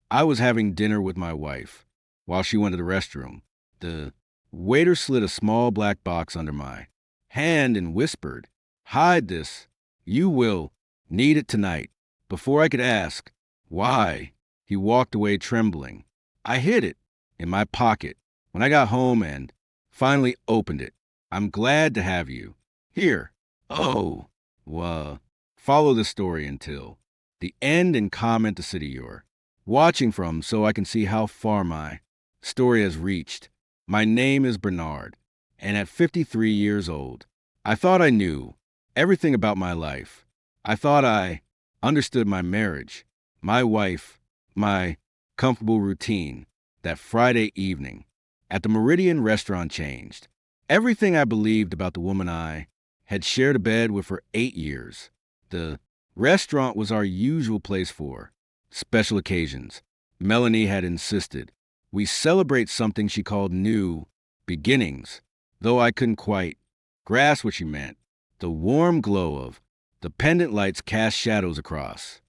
I was having dinner with my wife while she went to the restroom. The waiter slid a small black box under my hand and whispered, "Hide this. You will need it tonight." Before I could ask why, he walked away trembling. I hid it in my pocket when I got home and finally opened it. "I'm glad to have you here." Oh, well, follow the story until the end and comment the city you're watching from so I can see how far my story has reached. My name is Bernard, and at 53 years old, I thought I knew everything about my life. I thought I understood my marriage, my wife, my comfortable routine. That Friday evening at the Meridian restaurant changed. Everything I believed about the woman I had shared a bed with for 8 years. The restaurant was our usual place for special occasions. Melanie had insisted we celebrate something she called new beginnings, though I couldn't quite grasp what she meant. The warm glow of the pendant lights cast shadows across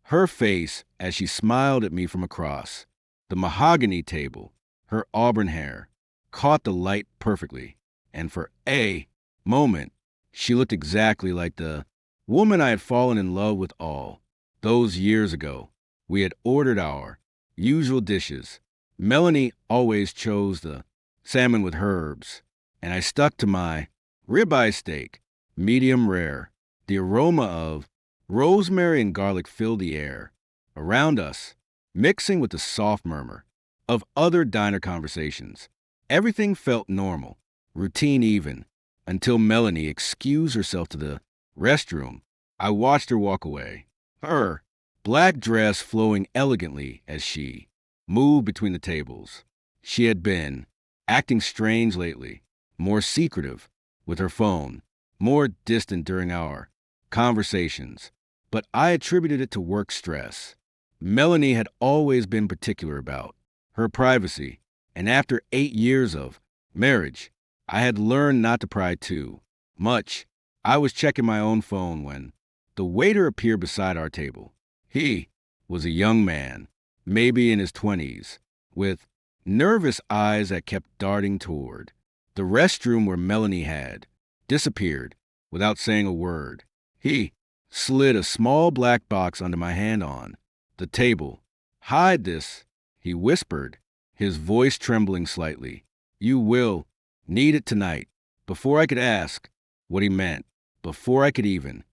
her face as she smiled at me from across the mahogany table. Her auburn hair caught the light perfectly, and for a moment, she looked exactly like the woman I had fallen in love with all those years ago. We had ordered our usual dishes. Melanie always chose the salmon with herbs, and I stuck to my ribeye steak, medium rare. The aroma of rosemary and garlic filled the air around us, mixing with the soft murmur of other diner conversations. Everything felt normal, routine even, until Melanie excused herself to the restroom. I watched her walk away, her black dress flowing elegantly as she moved between the tables. She had been acting strange lately, more secretive with her phone, more distant during our conversations, but I attributed it to work stress. Melanie had always been particular about her privacy, and after 8 years of marriage, I had learned not to pry too much. I was checking my own phone when the waiter appeared beside our table. He was a young man, maybe in his 20s, with nervous eyes that kept darting toward the restroom where Melanie had disappeared without saying a word. He slid a small black box under my hand on the table. "Hide this," he whispered, his voice trembling slightly. "You will need it tonight." Before I could ask what he meant, before I could even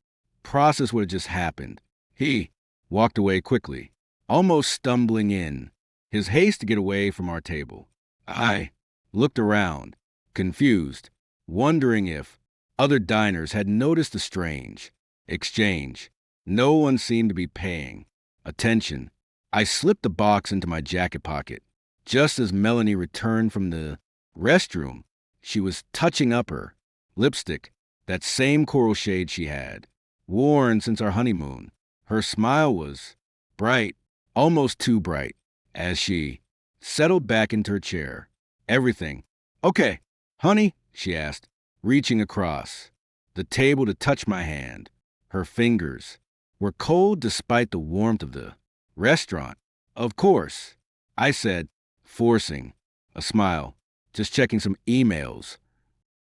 process what had just happened, he walked away quickly, almost stumbling in his haste to get away from our table. I looked around, confused, wondering if other diners had noticed the strange exchange. No one seemed to be paying attention. I slipped the box into my jacket pocket. Just as Melanie returned from the restroom, she was touching up her lipstick, that same coral shade she had worn since our honeymoon. Her smile was bright, almost too bright, as she settled back into her chair. "Everything okay, honey?" she asked, reaching across the table to touch my hand. Her fingers were cold despite the warmth of the restaurant. "Of course," I said, forcing a smile, "just checking some emails."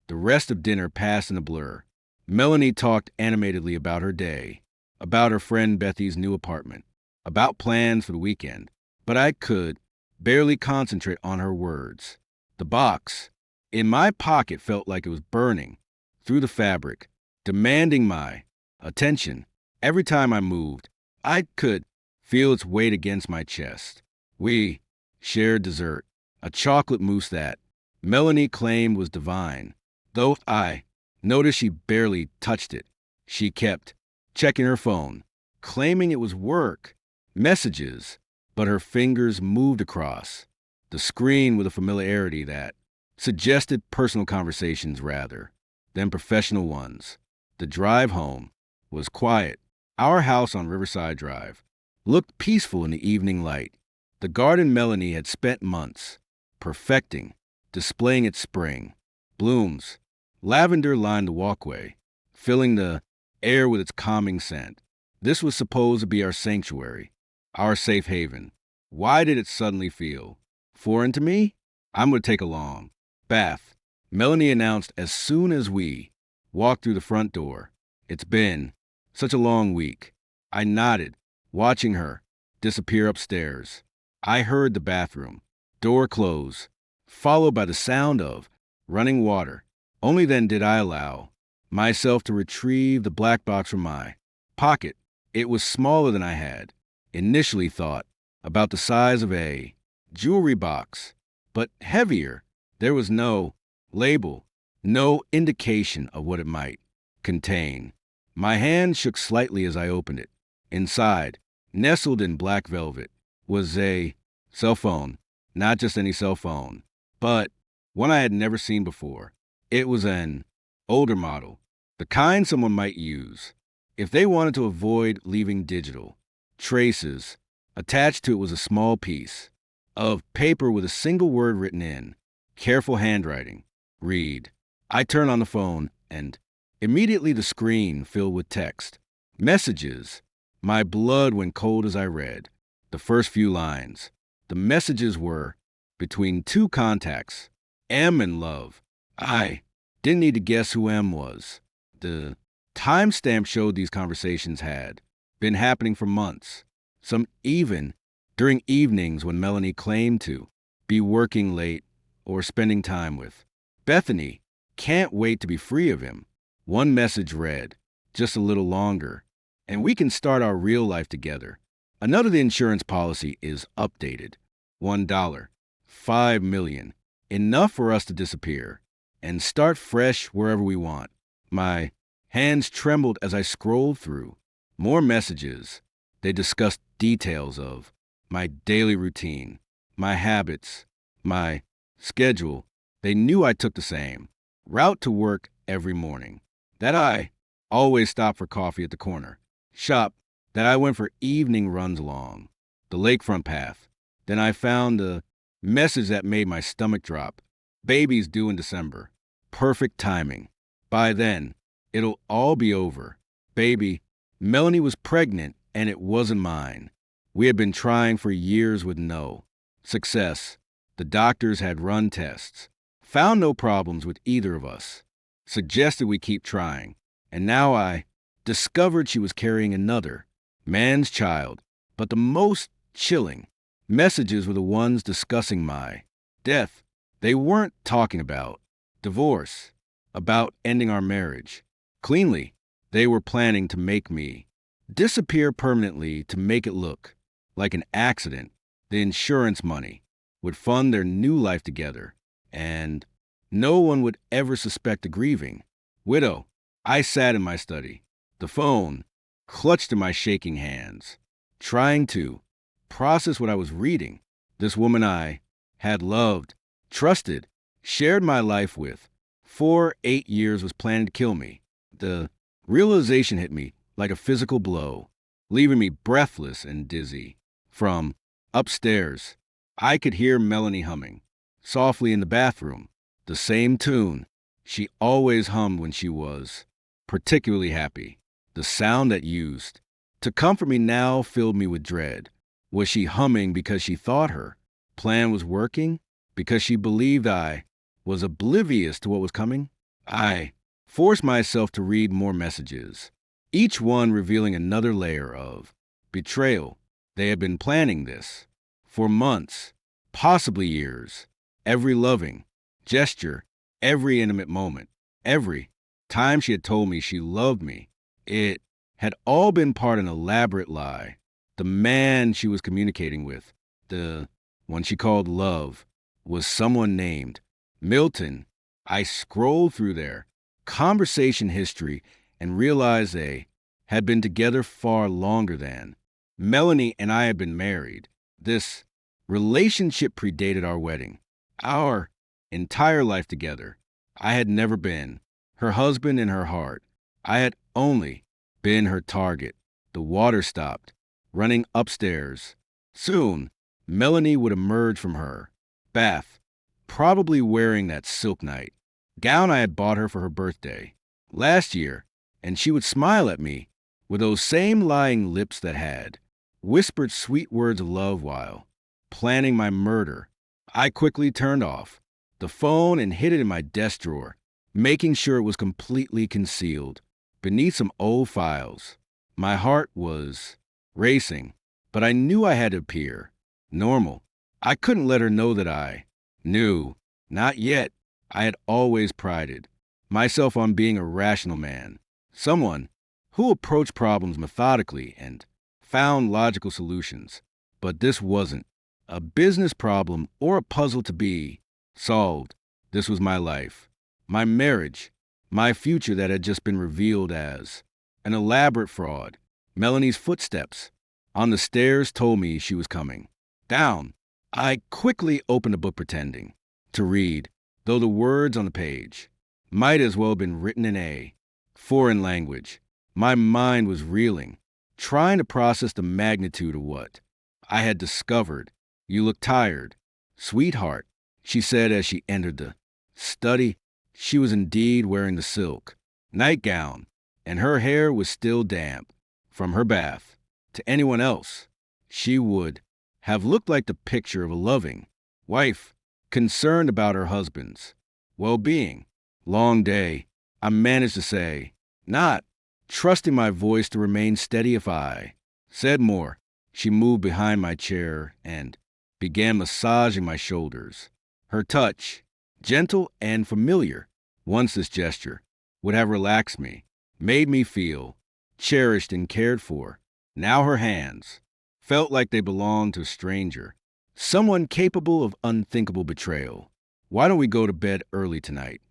The rest of dinner passed in a blur. Melanie talked animatedly about her day, about her friend Bethy's new apartment, about plans for the weekend, but I could barely concentrate on her words. The box in my pocket felt like it was burning through the fabric, demanding my attention. Every time I moved, I could feel its weight against my chest. We shared dessert, a chocolate mousse that Melanie claimed was divine, though I noticed she barely touched it. She kept checking her phone, claiming it was work, messages, but her fingers moved across the screen with a familiarity that suggested personal conversations rather than professional ones. The drive home was quiet. Our house on Riverside Drive looked peaceful in the evening light. The garden Melanie had spent months perfecting, displaying its spring blooms. Lavender lined the walkway, filling the air with its calming scent. This was supposed to be our sanctuary, our safe haven. Why did it suddenly feel foreign to me? I'm going to take a long bath, Melanie announced as soon as we walked through the front door. It's been such a long week. I nodded, watching her disappear upstairs. I heard the bathroom door close, followed by the sound of running water. Only then did I allow myself to retrieve the black box from my pocket. It was smaller than I had initially thought, about the size of a jewelry box, but heavier. There was no label, no indication of what it might contain. My hand shook slightly as I opened it. Inside, nestled in black velvet, was a cell phone. Not just any cell phone, but one I had never seen before. It was an older model, the kind someone might use if they wanted to avoid leaving digital traces. Attached to it was a small piece of paper with a single word written in careful handwriting. Read. I turned on the phone, and immediately the screen filled with text. Messages. My blood went cold as I read the first few lines. The messages were between two contacts, M and Love. I didn't need to guess who M was. The timestamp showed these conversations had been happening for months, some even during evenings when Melanie claimed to be working late or spending time with Bethany. Can't wait to be free of him. One message read, just a little longer, and we can start our real life together. Another, the insurance policy is updated. $1, 5 million, enough for us to disappear and start fresh wherever we want. My hands trembled as I scrolled through more messages. They discussed details of my daily routine, my habits, my schedule. They knew I took the same route to work every morning, that I always stopped for coffee at the corner shop, that I went for evening runs along the lakefront path. Then I found a message that made my stomach drop. Baby's due in December. Perfect timing. By then, it'll all be over. Baby, Melanie was pregnant, and it wasn't mine. We had been trying for years with no success. The doctors had run tests, found no problems with either of us, suggested we keep trying, and now I discovered she was carrying another man's child. But the most chilling messages were the ones discussing my death. They weren't talking about divorce, about ending our marriage cleanly. They were planning to make me disappear permanently, to make it look like an accident. The insurance money would fund their new life together, and no one would ever suspect a grieving widow. I sat in my study, the phone clutched in my shaking hands, trying to process what I was reading. This woman I had loved, trusted, shared my life with for 8 years was planning to kill me. The realization hit me like a physical blow, leaving me breathless and dizzy. From upstairs, I could hear Melanie humming softly in the bathroom, the same tune she always hummed when she was particularly happy. The sound that used to comfort me now filled me with dread. Was she humming because she thought her plan was working? Because she believed I was oblivious to what was coming? I forced myself to read more messages, each one revealing another layer of betrayal. They had been planning this for months, possibly years. Every loving gesture, every intimate moment, every time she had told me she loved me, it had all been part of an elaborate lie. The man she was communicating with, the one she called love, was someone named Milton. I scrolled through their conversation history and realized they had been together far longer than Melanie and I had been married. This relationship predated our wedding, our entire life together. I had never been her husband in her heart. I had only been her target. The water stopped running upstairs. Soon, Melanie would emerge from her bath, probably wearing that silk night gown I had bought her for her birthday last year, and she would smile at me with those same lying lips that had whispered sweet words of love while planning my murder. I quickly turned off the phone and hid it in my desk drawer, making sure it was completely concealed beneath some old files. My heart was racing, but I knew I had to appear normal. I couldn't let her know that I knew. Not yet. I had always prided myself on being a rational man, someone who approached problems methodically and found logical solutions. But this wasn't a business problem or a puzzle to be solved. This was my life, my marriage, my future that had just been revealed as an elaborate fraud. Melanie's footsteps on the stairs told me she was coming down. I quickly opened a book pretending to read, though the words on the page might as well have been written in a foreign language. My mind was reeling, trying to process the magnitude of what I had discovered. "You look tired, sweetheart," she said as she entered the study. She was indeed wearing the silk nightgown, and her hair was still damp from her bath. To anyone else, she would have looked like the picture of a loving wife, concerned about her husband's well-being. "Long day," I managed to say, not trusting my voice to remain steady if I said more. She moved behind my chair and began massaging my shoulders. Her touch, gentle and familiar, once this gesture would have relaxed me, made me feel cherished and cared for. Now her hands felt like they belonged to a stranger, someone capable of unthinkable betrayal. "Why don't we go to bed early tonight?"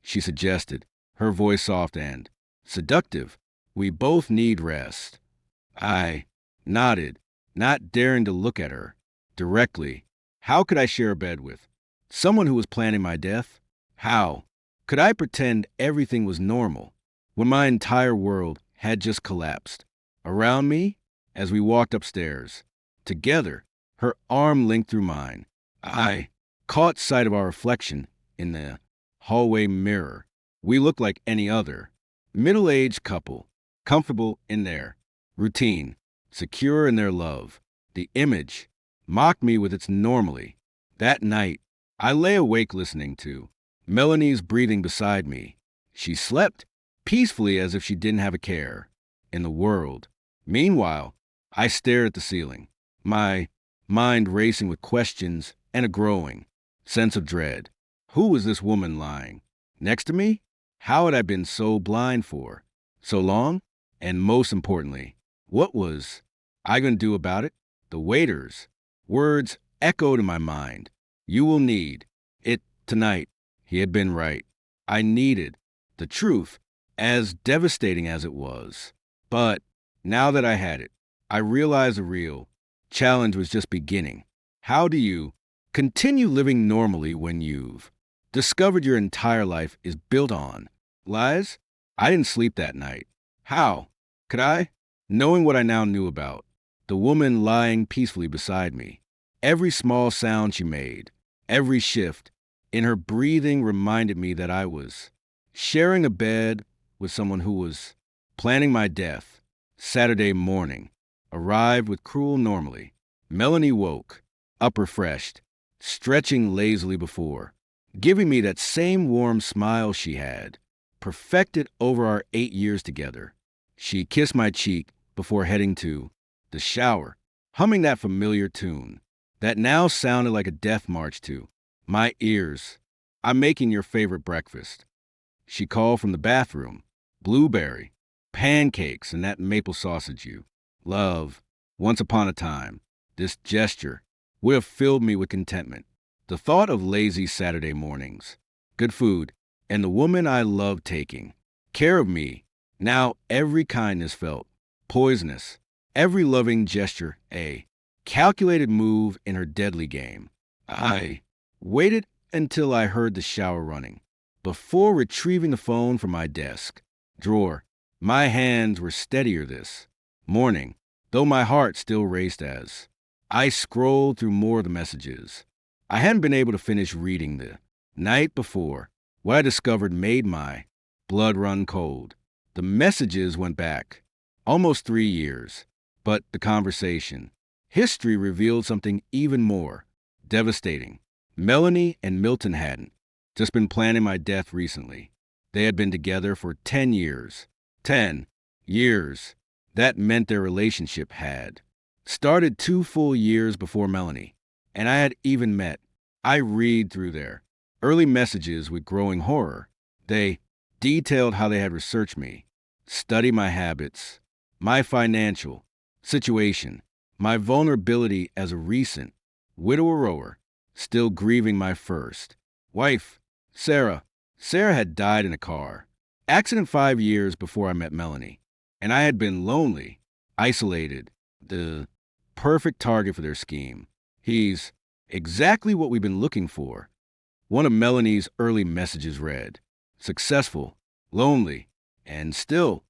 she suggested, her voice soft and seductive. "We both need rest." I nodded, not daring to look at her directly. How could I share a bed with someone who was planning my death? How could I pretend everything was normal when my entire world had just collapsed around me? As we walked upstairs together, her arm linked through mine, I caught sight of our reflection in the hallway mirror. We looked like any other middle-aged couple, comfortable in their routine, secure in their love. The image mocked me with its normality. That night, I lay awake listening to Melanie's breathing beside me. She slept peacefully as if she didn't have a care in the world. Meanwhile, I stared at the ceiling, my mind racing with questions and a growing sense of dread. Who was this woman lying next to me? How had I been so blind for so long? And most importantly, what was I going to do about it? The waiter's words echoed in my mind. "You will need it tonight." He had been right. I needed the truth, as devastating as it was. But now that I had it, I realized the real challenge was just beginning. How do you continue living normally when you've discovered your entire life is built on lies? I didn't sleep that night. How could I? Knowing what I now knew about the woman lying peacefully beside me, every small sound she made, every shift in her breathing reminded me that I was sharing a bed with someone who was planning my death. Saturday morning arrived with cruel normalcy. Melanie woke up refreshed, stretching lazily before, giving me that same warm smile she had perfected over our 8 years together. She kissed my cheek before heading to the shower, humming that familiar tune that now sounded like a death march to my ears. "I'm making your favorite breakfast," she called from the bathroom. "Blueberry, pancakes, and that maple sausage you love." Once upon a time, this gesture would have filled me with contentment. The thought of lazy Saturday mornings, good food, and the woman I loved taking care of me. Now every kindness felt poisonous, every loving gesture a calculated move in her deadly game. I waited until I heard the shower running before retrieving the phone from my desk drawer. My hands were steadier this morning, though my heart still raced as I scrolled through more of the messages I hadn't been able to finish reading the night before. What I discovered made my blood run cold. The messages went back almost 3 years, but the conversation, history revealed something even more devastating. Melanie and Milton hadn't just been planning my death recently. They had been together for 10 years. 10 years. That meant their relationship had started 2 full years before Melanie and I had even met. I read through their early messages with growing horror. They detailed how they had researched me, studied my habits, my financial situation, my vulnerability as a recent widower, still grieving my first wife, Sarah. Sarah had died in a car accident 5 years before I met Melanie, and I had been lonely, isolated, the perfect target for their scheme. He's exactly what we've been looking for. One of Melanie's early messages read, successful, lonely, and still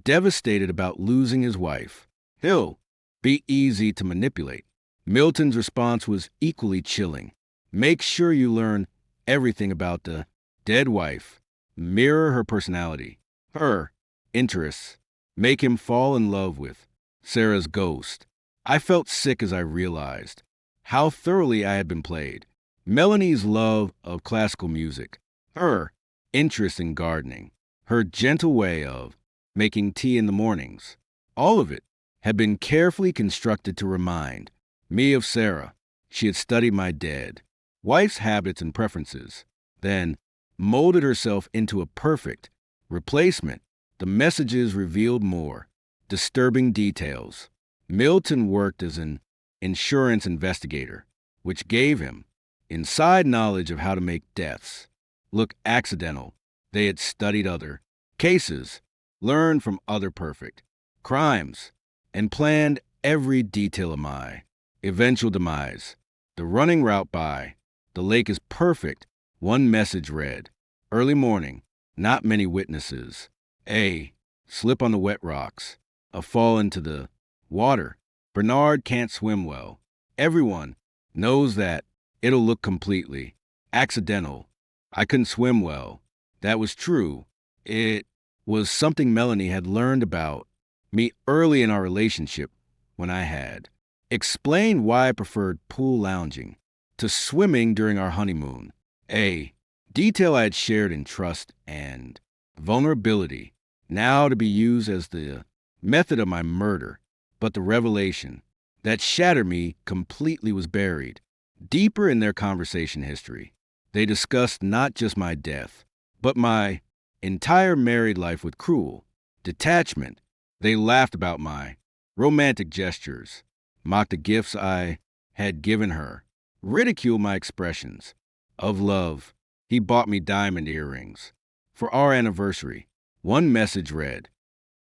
devastated about losing his wife. He'll be easy to manipulate. Milton's response was equally chilling. Make sure you learn everything about the dead wife. Mirror her personality, her interests. Make him fall in love with Sarah's ghost. I felt sick as I realized how thoroughly I had been played. Melanie's love of classical music, her interest in gardening, her gentle way of making tea in the mornings, all of it had been carefully constructed to remind me of Sarah. She had studied my dead wife's habits and preferences, then molded herself into a perfect replacement. The messages revealed more disturbing details. Milton worked as an insurance investigator, which gave him inside knowledge of how to make deaths look accidental. They had studied other cases, learned from other perfect crimes, and planned every detail of my eventual demise. The running route by the lake is perfect. One message read, early morning, not many witnesses. A slip on the wet rocks, a fall into the water. Bernard can't swim well. Everyone knows that. It'll look completely accidental. I couldn't swim well. That was true. It was something Melanie had learned about me early in our relationship when I had explained why I preferred pool lounging to swimming during our honeymoon. A detail I had shared in trust and vulnerability, now to be used as the method of my murder. But the revelation that shattered me completely was buried deeper in their conversation history. They discussed not just my death, but my entire married life with cruel detachment. They laughed about my romantic gestures, mocked the gifts I had given her, ridiculed my expressions of love. He bought me diamond earrings for our anniversary. One message read,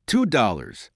$2,000.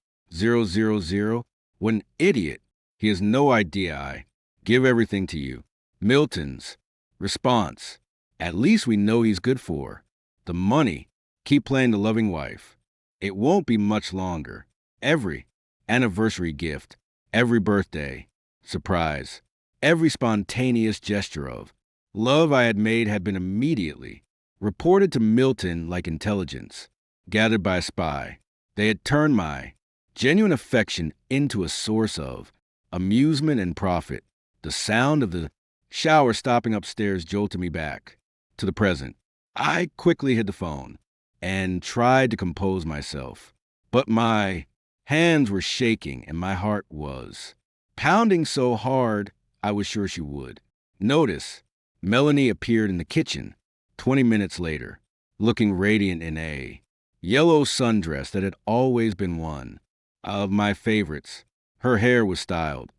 What an idiot. He has no idea I give everything to you. Milton's response, at least we know he's good for the money. Keep playing the loving wife. It won't be much longer. Every anniversary gift, every birthday surprise, every spontaneous gesture of love I had made had been immediately reported to Milton like intelligence gathered by a spy. They had turned my genuine affection into a source of amusement and profit. The sound of the shower stopping upstairs jolted me back to the present. I quickly hid the phone and tried to compose myself, but my hands were shaking and my heart was pounding so hard I was sure she would notice. Melanie appeared in the kitchen 20 minutes later, looking radiant in a yellow sundress that had always been one of my favorites. Her hair was styled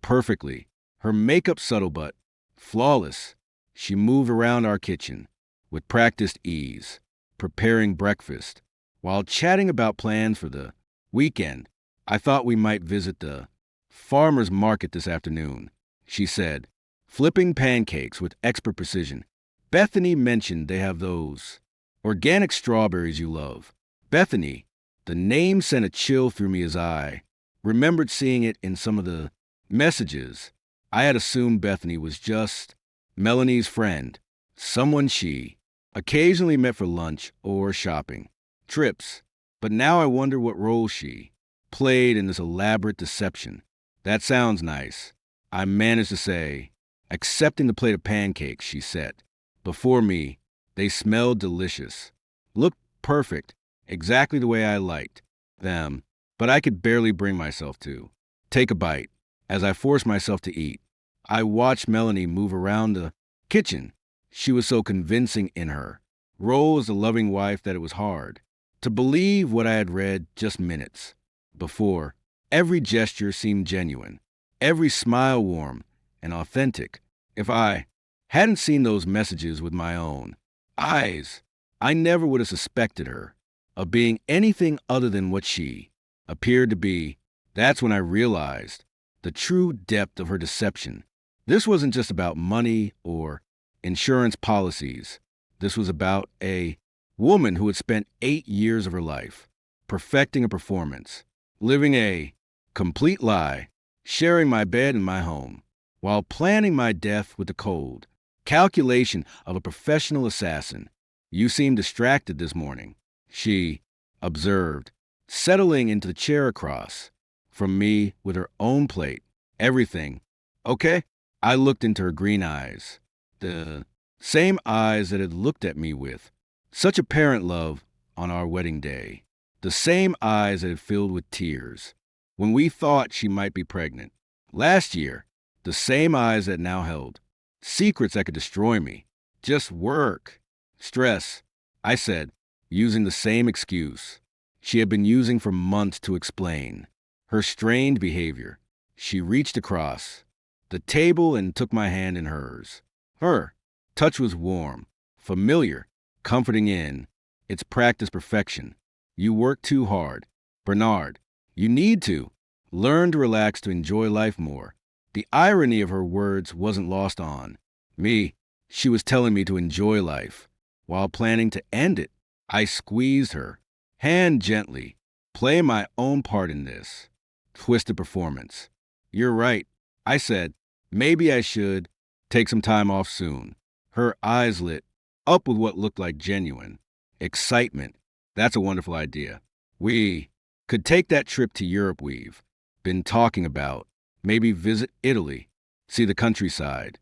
perfectly, her makeup subtle but flawless. She moved around our kitchen with practiced ease, preparing breakfast while chatting about plans for the weekend. I thought we might visit the farmer's market this afternoon, she said, flipping pancakes with expert precision. Bethany mentioned they have those organic strawberries you love. Bethany, the name sent a chill through me as I remembered seeing it in some of the messages. I had assumed Bethany was just Melanie's friend, someone she occasionally met for lunch or shopping trips. But now I wonder what role she played in this elaborate deception. That sounds nice. I managed to say, accepting the plate of pancakes she set before me. They smelled delicious, looked perfect, exactly the way I liked them, but I could barely bring myself to take a bite. As I forced myself to eat, I watched Melanie move around the kitchen. She was so convincing in her role as a loving wife that it was hard to believe what I had read just minutes before. Every gesture seemed genuine, every smile warm and authentic. If I hadn't seen those messages with my own eyes, I never would have suspected her of being anything other than what she appeared to be. That's when I realized the true depth of her deception. This wasn't just about money or insurance policies. This was about a woman who had spent 8 years of her life perfecting a performance, living a complete lie, sharing my bed and my home, while planning my death with the cold calculation of a professional assassin. You seem distracted this morning, she observed, settling into the chair across from me with her own plate. Everything okay? I looked into her green eyes, the same eyes that had looked at me with such apparent love on our wedding day, the same eyes that had filled with tears when we thought she might be pregnant last year, the same eyes that now held secrets that could destroy me. Just work, stress, I said, using the same excuse she had been using for months to explain her strained behavior. She reached across the table and took my hand in hers. Her touch was warm, familiar, comforting in its practiced perfection. You work too hard, Bernard. You need to learn to relax to enjoy life more. The irony of her words wasn't lost on me. She was telling me to enjoy life while planning to end it. I squeezed her hand gently, play my own part in this twisted performance. You're right, I said. Maybe I should take some time off soon. Her eyes lit up with what looked like genuine excitement. That's a wonderful idea. We could take that trip to Europe we've been talking about. Maybe visit Italy, see the countryside.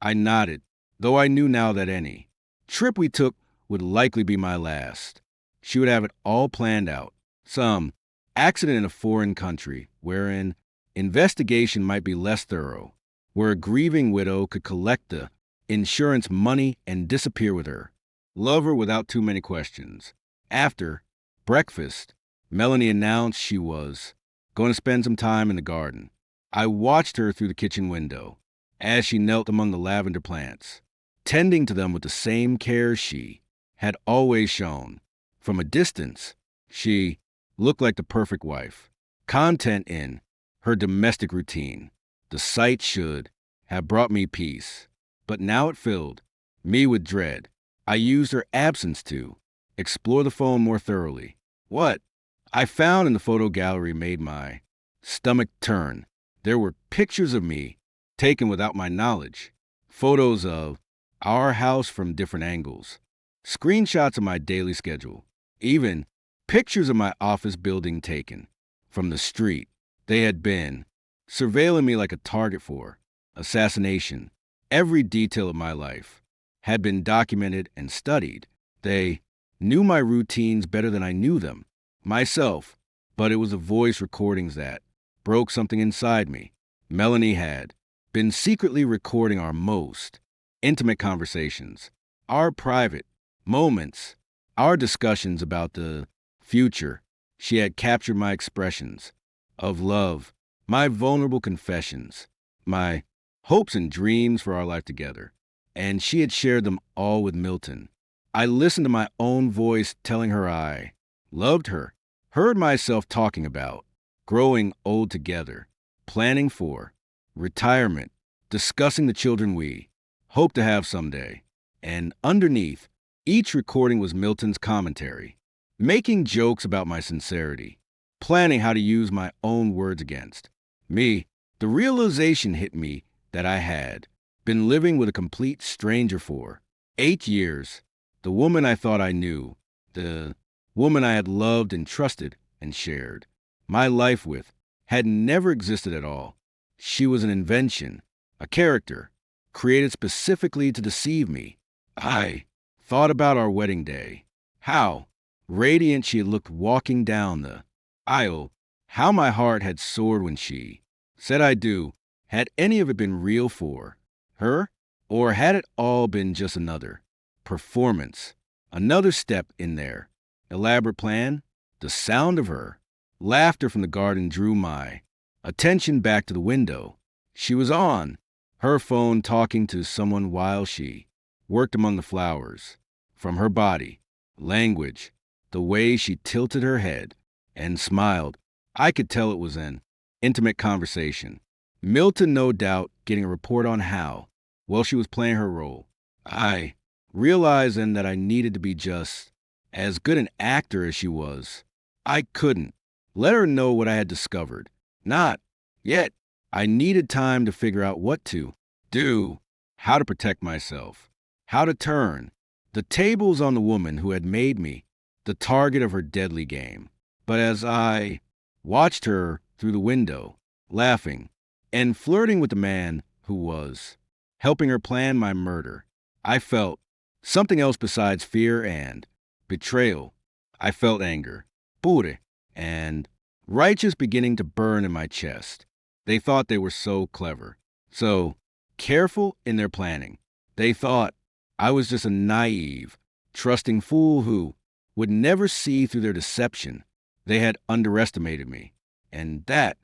I nodded, though I knew now that any trip we took would likely be my last. She would have it all planned out. Some accident in a foreign country wherein investigation might be less thorough, where a grieving widow could collect the insurance money and disappear with her lover without too many questions. After breakfast, Melanie announced she was going to spend some time in the garden. I watched her through the kitchen window as she knelt among the lavender plants, tending to them with the same care she had always shown. From a distance, she looked like the perfect wife, content in her domestic routine. The sight should have brought me peace, but now it filled me with dread. I used her absence to explore the phone more thoroughly. What I found in the photo gallery made my stomach turn. There were pictures of me taken without my knowledge, photos of our house from different angles, screenshots of my daily schedule, even pictures of my office building taken from the street. They had been surveilling me like a target for assassination. Every detail of my life had been documented and studied. They knew my routines better than I knew them myself, but it was the voice recordings that broke something inside me. Melanie had been secretly recording our most intimate conversations, our private moments, our discussions about the future. She had captured my expressions of love, my vulnerable confessions, my hopes and dreams for our life together, and she had shared them all with Milton. I listened to my own voice telling her I loved her, heard myself talking about growing old together, planning for retirement, discussing the children we hope to have someday. And underneath each recording was Milton's commentary, making jokes about my sincerity, planning how to use my own words against me. The realization hit me that I had been living with a complete stranger for 8 years. The woman I thought I knew, the woman I had loved and trusted and shared my life with, had never existed at all. She was an invention, a character, created specifically to deceive me. I thought about our wedding day. How radiant she had looked walking down the aisle. How my heart had soared when she said I do. Had any of it been real for her? Or had it all been just another performance? Another step in their elaborate plan? The sound of her laughter from the garden drew my attention back to the window. She was on her phone talking to someone while she worked among the flowers. From her body, language, the way she tilted her head and smiled, I could tell it was an intimate conversation. Milton, no doubt, getting a report on how well she was playing her role. I realized then that I needed to be just as good an actor as she was. I couldn't let her know what I had discovered. Not yet. I needed time to figure out what to do, how to protect myself, how to turn the tables on the woman who had made me the target of her deadly game. But as I watched her through the window, laughing and flirting with the man who was helping her plan my murder, I felt something else besides fear and betrayal. I felt anger, pure, and righteous beginning to burn in my chest. They thought they were so clever, so careful in their planning. They thought I was just a naive, trusting fool who would never see through their deception. They had underestimated me, and that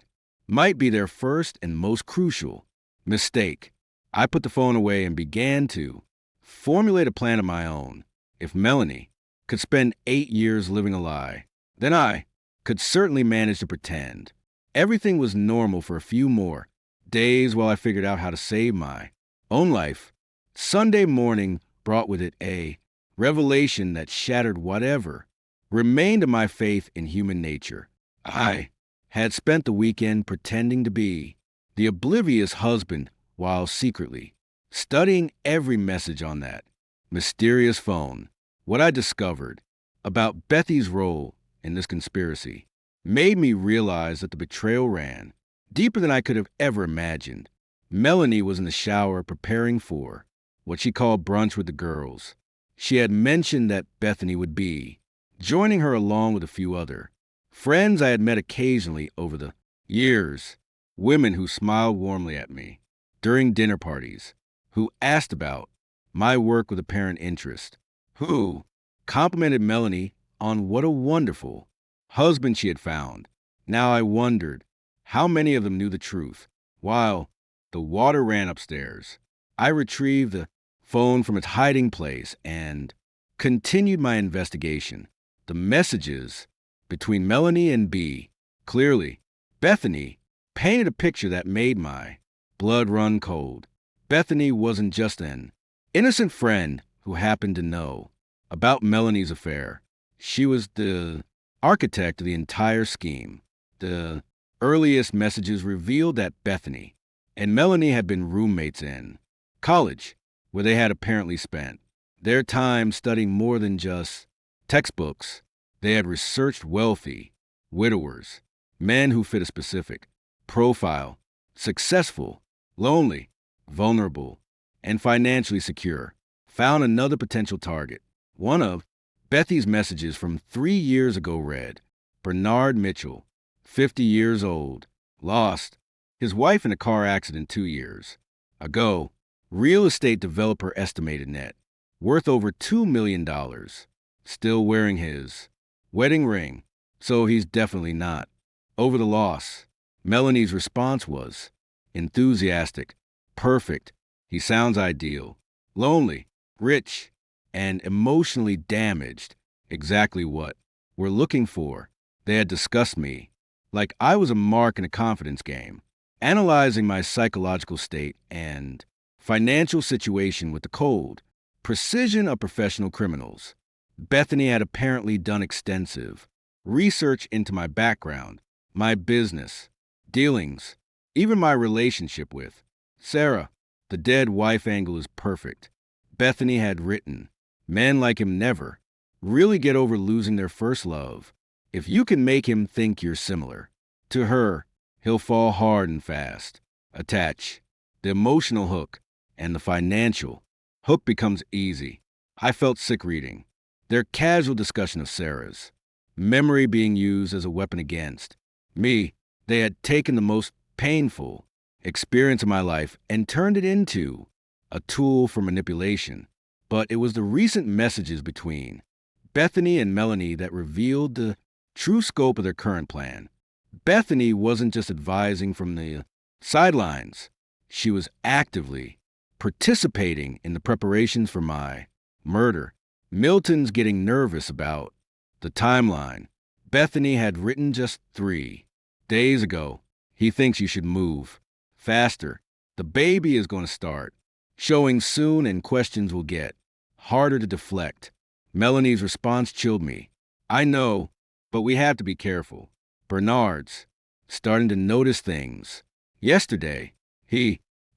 might be their first and most crucial mistake. I put the phone away and began to formulate a plan of my own. If Melanie could spend 8 years living a lie, then I could certainly manage to pretend everything was normal for a few more days while I figured out how to save my own life. Sunday morning brought with it a revelation that shattered whatever remained of my faith in human nature. I had spent the weekend pretending to be the oblivious husband while secretly studying every message on that mysterious phone. What I discovered about Bethy's role in this conspiracy made me realize that the betrayal ran deeper than I could have ever imagined. Melanie was in the shower preparing for what she called brunch with the girls. She had mentioned that Bethany would be joining her along with a few other friends I had met occasionally over the years, women who smiled warmly at me during dinner parties, who asked about my work with apparent interest, who complimented Melanie on what a wonderful husband she had found. Now I wondered how many of them knew the truth. While the water ran upstairs, I retrieved the phone from its hiding place and continued my investigation. The messages between Melanie and B, clearly, Bethany painted a picture that made my blood run cold. Bethany wasn't just an innocent friend who happened to know about Melanie's affair. She was the architect of the entire scheme. The earliest messages revealed that Bethany and Melanie had been roommates in college, where they had apparently spent their time studying more than just textbooks. They had researched wealthy widowers, men who fit a specific profile, successful, lonely, vulnerable, and financially secure. Found another potential target. One of Bethy's messages from 3 years ago read, Bernard Mitchell, 50 years old, lost his wife in a car accident 2 years ago. Real estate developer estimated net worth over $2 million. Still wearing his wedding ring, so he's definitely not over the loss. Melanie's response was enthusiastic, perfect. He sounds ideal, lonely, rich, and emotionally damaged. Exactly what we're looking for. They had discussed me like I was a mark in a confidence game, analyzing my psychological state and financial situation with the cold precision of professional criminals. Bethany had apparently done extensive research into my background, my business, dealings, even my relationship with Sarah. The dead wife angle is perfect. Bethany had written, men like him never really get over losing their first love. If you can make him think you're similar to her, he'll fall hard and fast. attach. The emotional hook and the financial hook becomes easy. I felt sick reading their casual discussion of Sarah's memory being used as a weapon against me. They had taken the most painful experience of my life and turned it into a tool for manipulation. But it was the recent messages between Bethany and Melanie that revealed the true scope of their current plan. Bethany wasn't just advising from the sidelines, she was actively participating in the preparations for my murder. Milton's getting nervous about the timeline. Bethany had written just 3 days ago. He thinks you should move faster. The baby is going to start showing soon, and questions will get harder to deflect. Melanie's response chilled me. I know, but we have to be careful. Bernard's starting to notice things. Yesterday,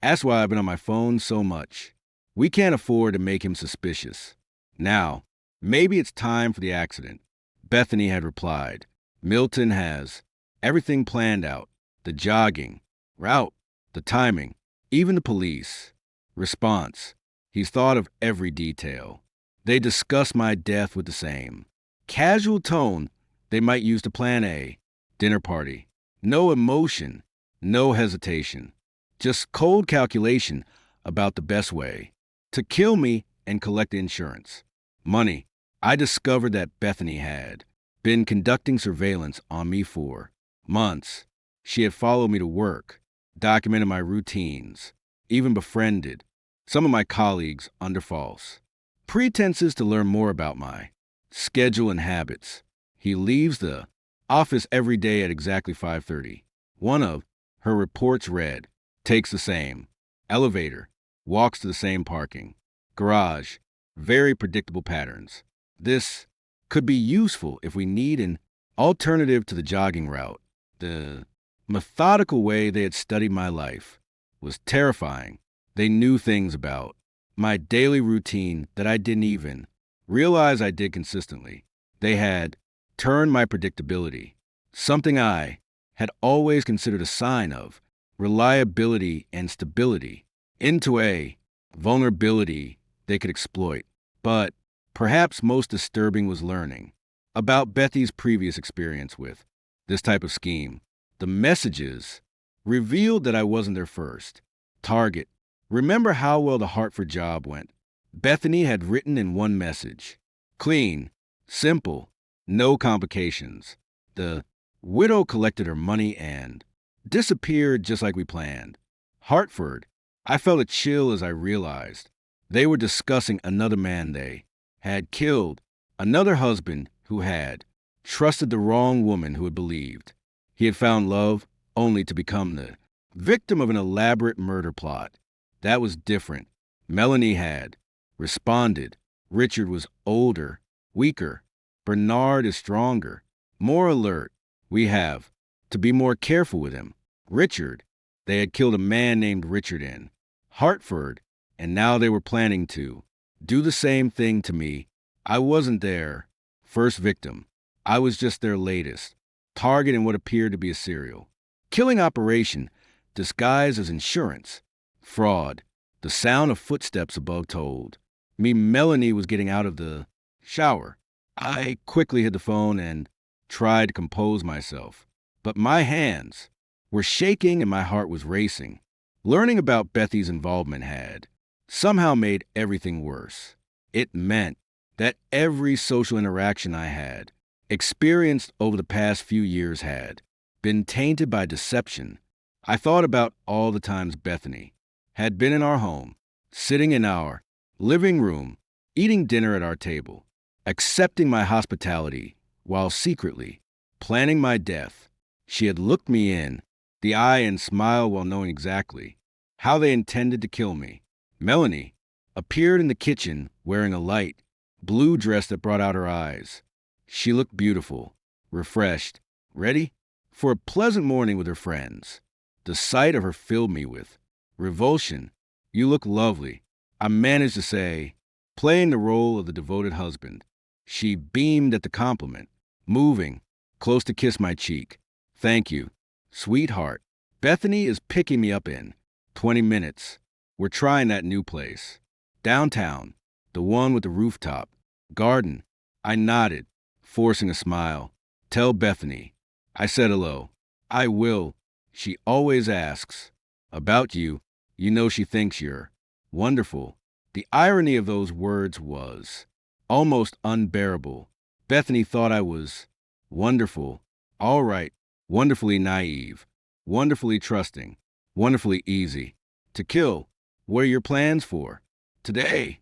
that's why I've been on my phone so much. We can't afford to make him suspicious. Now, maybe it's time for the accident. Bethany had replied. Milton has everything planned out. The jogging, route, the timing, even the police. Response. He's thought of every detail. They discuss my death with the same casual tone they might use to plan a dinner party. No emotion, no hesitation. Just cold calculation about the best way to kill me and collect insurance. Money. I discovered that Bethany had been conducting surveillance on me for months. She had followed me to work, documented my routines, even befriended some of my colleagues under false pretenses to learn more about my schedule and habits. He leaves the office every day at exactly 5:30. One of her reports read, takes the same elevator, walks to the same parking garage. Very predictable patterns. This could be useful if we need an alternative to the jogging route. The methodical way they had studied my life was terrifying. They knew things about my daily routine that I didn't even realize I did consistently. They had turned my predictability, something I had always considered a sign of reliability and stability, into a vulnerability they could exploit. But perhaps most disturbing was learning about Bethy's previous experience with this type of scheme. The messages revealed that I wasn't their first target. Remember how well the Hartford job went? Bethany had written in one message. Clean, simple, no complications. The widow collected her money and disappeared just like we planned. Hartford. I felt a chill as I realized they were discussing another man they had killed, another husband who had trusted the wrong woman who had believed he had found love only to become the victim of an elaborate murder plot. That was different. Melanie had responded. Richard was older, weaker. Bernard is stronger, more alert. We have to be more careful with him. Richard, they had killed a man named Richard in Hartford, and now they were planning to do the same thing to me. I wasn't their first victim. I was just their latest target in what appeared to be a serial killing operation disguised as insurance fraud. The sound of footsteps above told me Melanie was getting out of the shower. I quickly hid the phone and tried to compose myself, but my hands were shaking and my heart was racing. Learning about Bethy's involvement had somehow made everything worse. It meant that every social interaction I had experienced over the past few years had been tainted by deception. I thought about all the times Bethany had been in our home, sitting in our living room, eating dinner at our table, accepting my hospitality while secretly planning my death. She had looked me in the eye and smiled while knowing exactly how they intended to kill me. Melanie appeared in the kitchen wearing a light blue dress that brought out her eyes. She looked beautiful, refreshed, ready for a pleasant morning with her friends. The sight of her filled me with revulsion. You look lovely, I managed to say, playing the role of the devoted husband. She beamed at the compliment, moving close to kiss my cheek. Thank you, sweetheart. Bethany is picking me up in 20 minutes. We're trying that new place. Downtown, the one with the rooftop. Garden. I nodded, forcing a smile. Tell Bethany. I said hello. I will. She always asks. About you. You know she thinks you're wonderful. The irony of those words was almost unbearable. Bethany thought I was wonderful. All right. Wonderfully naive. Wonderfully trusting. Wonderfully easy. To kill. What are your plans for today?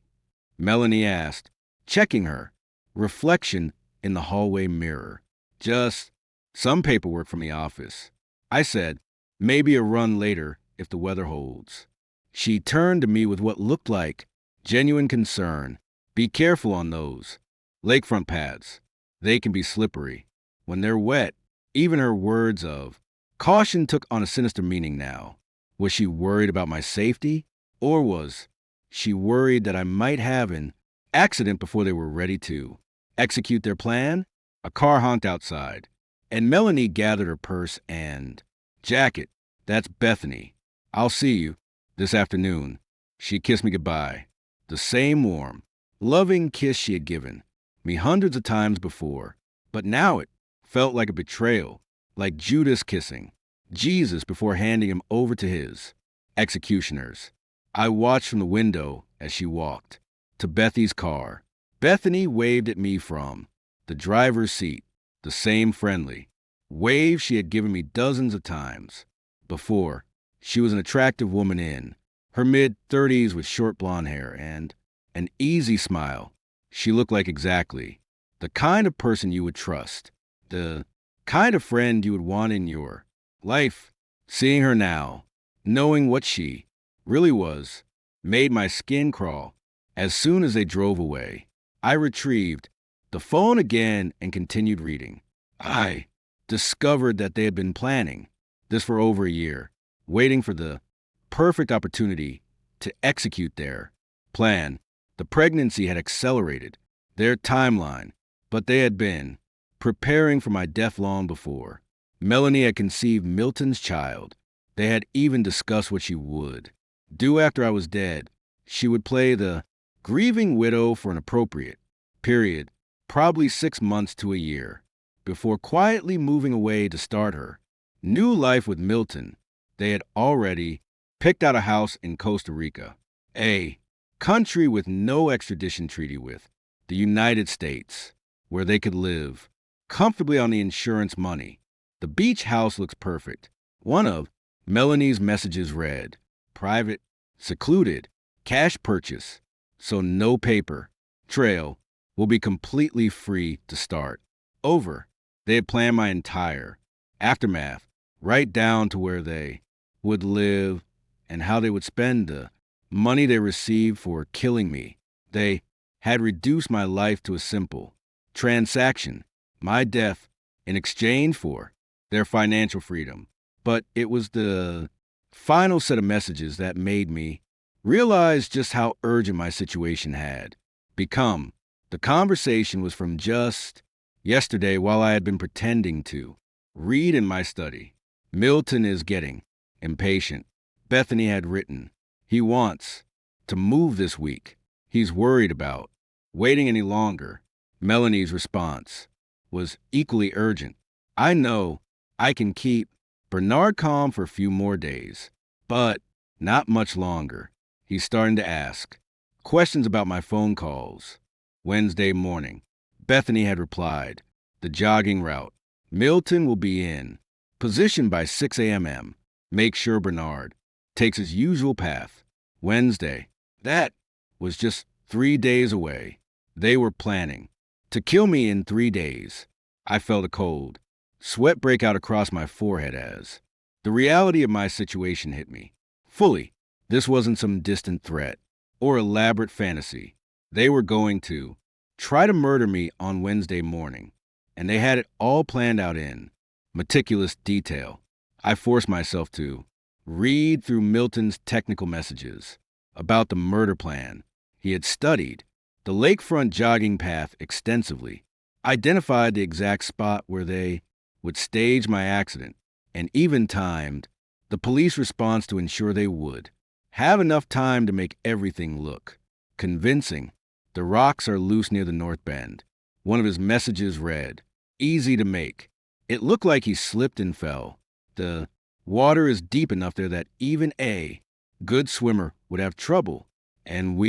Melanie asked, checking her reflection in the hallway mirror. Just some paperwork from the office. I said, maybe a run later if the weather holds. She turned to me with what looked like genuine concern. Be careful on those lakefront paths. They can be slippery. When they're wet, even her words of caution took on a sinister meaning now. Was she worried about my safety? Or was she worried that I might have an accident before they were ready to execute their plan? A car honked outside, and Melanie gathered her purse and jacket. That's Bethany. I'll see you this afternoon. She kissed me goodbye. The same warm, loving kiss she had given me hundreds of times before. But now it felt like a betrayal, like Judas kissing Jesus before handing him over to his executioners. I watched from the window as she walked to Bethy's car. Bethany waved at me from the driver's seat, the same friendly wave she had given me dozens of times before. She was an attractive woman in her mid-30s with short blonde hair and an easy smile. She looked like exactly the kind of person you would trust, the kind of friend you would want in your life. Seeing her now, knowing what she really was, made my skin crawl. As soon as they drove away, I retrieved the phone again and continued reading. I discovered that they had been planning this for over a year, waiting for the perfect opportunity to execute their plan. The pregnancy had accelerated their timeline, but they had been preparing for my death long before. Melanie had conceived Milton's child. They had even discussed what she would do after I was dead. She would play the grieving widow for an appropriate period, probably 6 months to a year, before quietly moving away to start her new life with Milton. They had already picked out a house in Costa Rica, a country with no extradition treaty with the United States, where they could live comfortably on the insurance money. The beach house looks perfect. One of Melanie's messages read, private, secluded, cash purchase, so no paper trail, will be completely free to start over. They had planned my entire aftermath, right down to where they would live and how they would spend the money they received for killing me. They had reduced my life to a simple transaction, my death in exchange for their financial freedom. But it was the final set of messages that made me realize just how urgent my situation had become. The conversation was from just yesterday while I had been pretending to read in my study. Milton is getting impatient. Bethany had written, he wants to move this week. He's worried about waiting any longer. Melanie's response was equally urgent. I know I can keep Bernard calm for a few more days, but not much longer. He's starting to ask questions about my phone calls. Wednesday morning, Bethany had replied, the jogging route. Milton will be in position by 6 a.m. Make sure Bernard takes his usual path. Wednesday. That was just 3 days away. They were planning to kill me in 3 days. I felt a cold sweat break out across my forehead as the reality of my situation hit me fully. This wasn't some distant threat or elaborate fantasy. They were going to try to murder me on Wednesday morning, and they had it all planned out in meticulous detail. I forced myself to read through Milton's technical messages about the murder plan. He had studied the lakefront jogging path extensively, identified the exact spot where they would stage my accident, and even timed The police response to ensure they would have enough time to make everything look convincing. The rocks are loose near the North Bend. One of his messages read, "Easy to make." It looked like he slipped and fell. The water is deep enough there that even a good swimmer would have trouble. And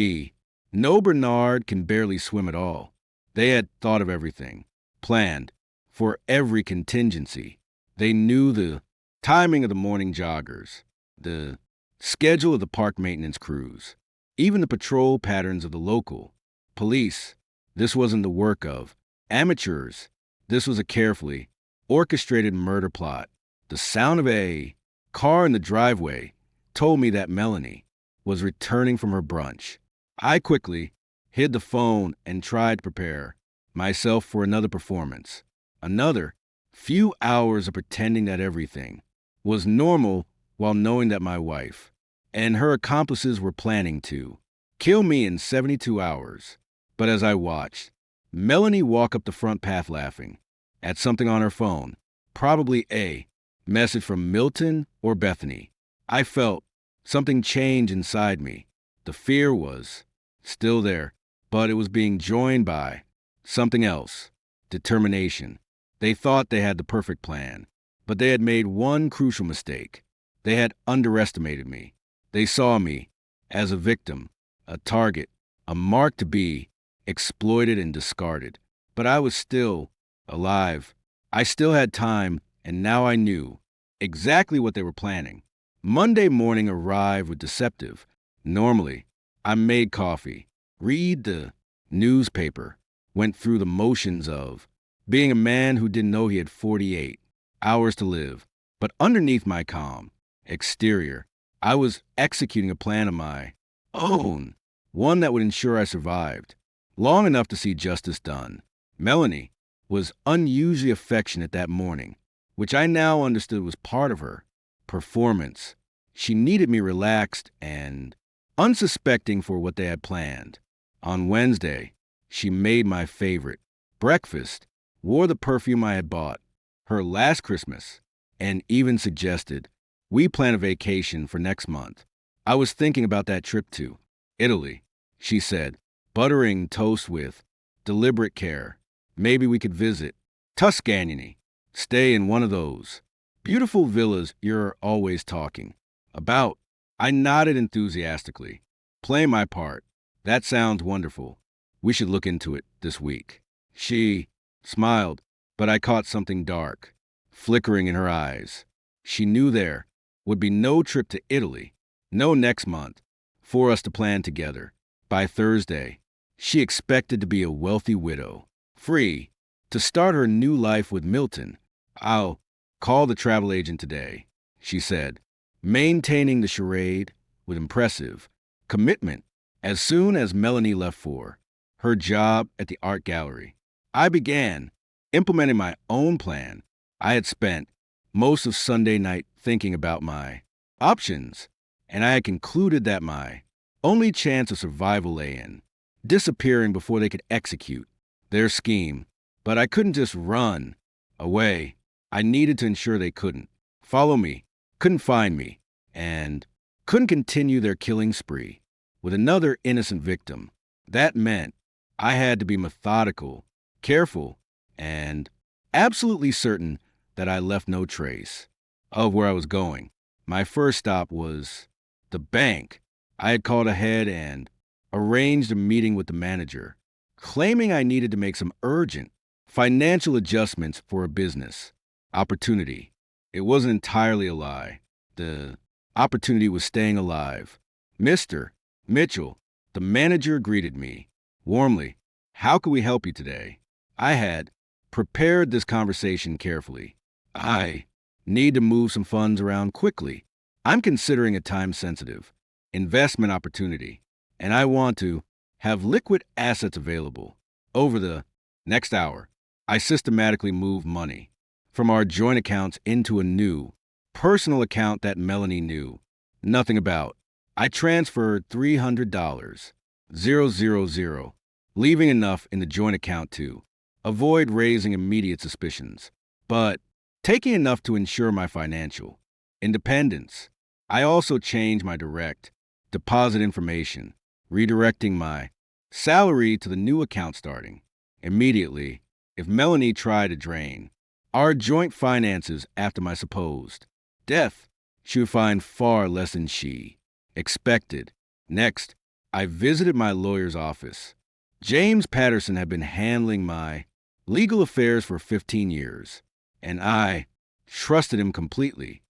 no Bernard can barely swim at all. They had thought of everything, planned for every contingency. They knew the timing of the morning joggers, the schedule of the park maintenance crews, even the patrol patterns of the local police. This wasn't the work of amateurs. This was a carefully orchestrated murder plot. The sound of a car in the driveway told me that Melanie was returning from her brunch. I quickly hid the phone and tried to prepare myself for another performance. Another few hours of pretending that everything was normal while knowing that my wife and her accomplices were planning to kill me in 72 hours. But as I watched Melanie walk up the front path laughing at something on her phone, probably a message from Milton or Bethany, I felt something change inside me. The fear was still there, but it was being joined by something else, determination. They thought they had the perfect plan, but they had made one crucial mistake. They had underestimated me. They saw me as a victim, a target, a mark to be exploited and discarded. But I was still alive. I still had time, and now I knew exactly what they were planning. Monday morning arrived with deceptive. Normally, I made coffee, read the newspaper, went through the motions of being a man who didn't know he had 48 hours to live. But underneath my calm exterior, I was executing a plan of my own, one that would ensure I survived long enough to see justice done. Melanie was unusually affectionate that morning, which I now understood was part of her performance. She needed me relaxed and unsuspecting for what they had planned. On Wednesday, she made my favorite breakfast, wore the perfume I had bought her last Christmas, and even suggested we plan a vacation for next month. I was thinking about that trip to Italy, she said, buttering toast with deliberate care. Maybe we could visit Tuscany, stay in one of those beautiful villas you're always talking about. I nodded enthusiastically. Play my part. That sounds wonderful. We should look into it this week. She smiled, but I caught something dark flickering in her eyes. She knew there would be no trip to Italy, no next month, for us to plan together. By Thursday, she expected to be a wealthy widow, free to start her new life with Milton. "I'll call the travel agent today," she said, maintaining the charade with impressive commitment. As soon as Melanie left for her job at the art gallery, I began implementing my own plan. I had spent most of Sunday night thinking about my options, and I had concluded that my only chance of survival lay in disappearing before they could execute their scheme. But I couldn't just run away. I needed to ensure they couldn't follow me, couldn't find me, and couldn't continue their killing spree with another innocent victim. That meant I had to be methodical, careful, and absolutely certain that I left no trace of where I was going. My first stop was the bank. I had called ahead and arranged a meeting with the manager, claiming I needed to make some urgent financial adjustments for a business opportunity. It wasn't entirely a lie. The opportunity was staying alive. "Mr. Mitchell," the manager greeted me warmly. "How can we help you today?" I had prepared this conversation carefully. "I need to move some funds around quickly. I'm considering a time-sensitive investment opportunity, and I want to have liquid assets available. Over the next hour, I systematically moved money from our joint accounts into a new personal account that Melanie knew nothing about. I transferred $300, 000, leaving enough in the joint account to avoid raising immediate suspicions, but taking enough to ensure my financial independence. I also changed my direct deposit information, redirecting my salary to the new account starting immediately if Melanie tried to drain our joint finances after my supposed death. She would find far less than she expected. Next, I visited my lawyer's office. James Patterson had been handling my legal affairs for 15 years, and I trusted him completely.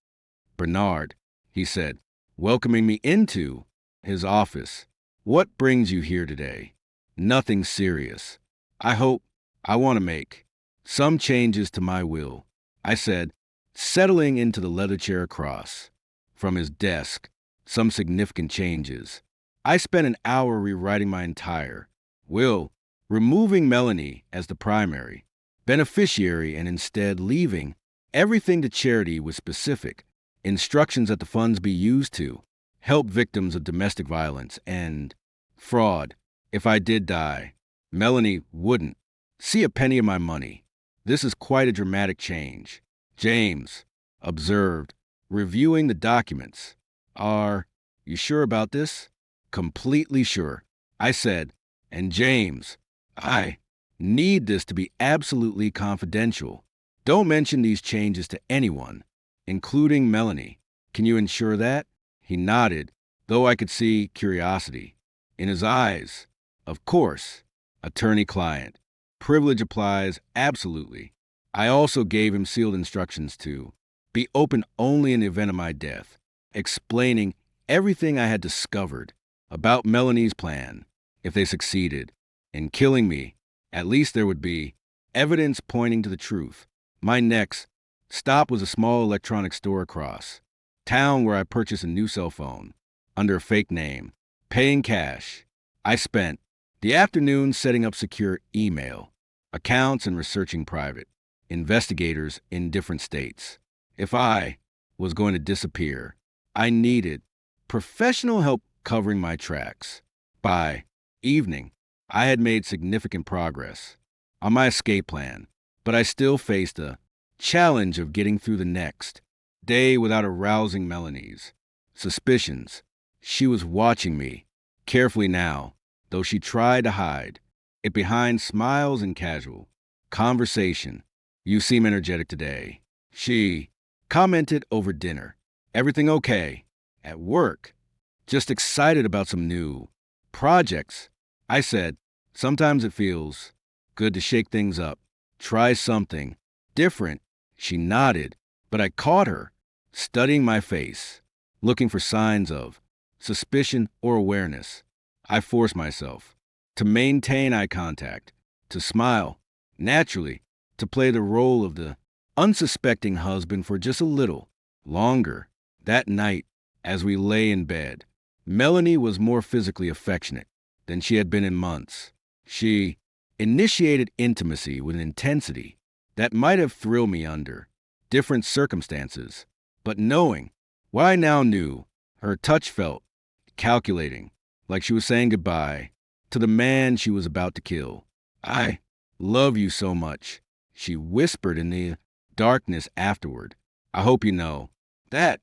Bernard, he said, welcoming me into his office. What brings you here today? Nothing serious. I want to make some changes to my will, I said, settling into the leather chair across from his desk. Some significant changes. I spent an hour rewriting my entire will, removing Melanie as the primary beneficiary and instead leaving everything to charity with specific instructions that the funds be used to help victims of domestic violence and fraud. If I did die, Melanie wouldn't see a penny of my money. This is quite a dramatic change, James observed, reviewing the documents. Are you sure about this? Completely sure, I said. And James, I need this to be absolutely confidential. Don't mention these changes to anyone, including Melanie. Can you ensure that? He nodded, though I could see curiosity in his eyes. Of course, attorney-client. Privilege applies absolutely. I also gave him sealed instructions to be open only in the event of my death, explaining everything I had discovered about Melanie's plan. If they succeeded in killing me, at least there would be evidence pointing to the truth. My next stop was a small electronics store across town where I purchased a new cell phone under a fake name, paying cash. I spent the afternoon setting up secure email accounts and researching private investigators in different states. If I was going to disappear, I needed professional help covering my tracks. By evening, I had made significant progress on my escape plan, but I still faced the challenge of getting through the next day without arousing Melanie's suspicions. She was watching me carefully now, though she tried to hide it behind smiles and casual conversation. You seem energetic today, she commented over dinner. Everything okay? At work? Just excited about some new projects, I said. Sometimes it feels good to shake things up, try something different. She nodded, but I caught her studying my face, looking for signs of suspicion or awareness. I forced myself to maintain eye contact, to smile naturally, to play the role of the unsuspecting husband for just a little longer. That night, as we lay in bed, Melanie was more physically affectionate than she had been in months. She initiated intimacy with an intensity that might have thrilled me under different circumstances, but knowing what I now knew, her touch felt calculating, like she was saying goodbye to the man she was about to kill. I love you so much, she whispered in the darkness afterward. I hope you know that.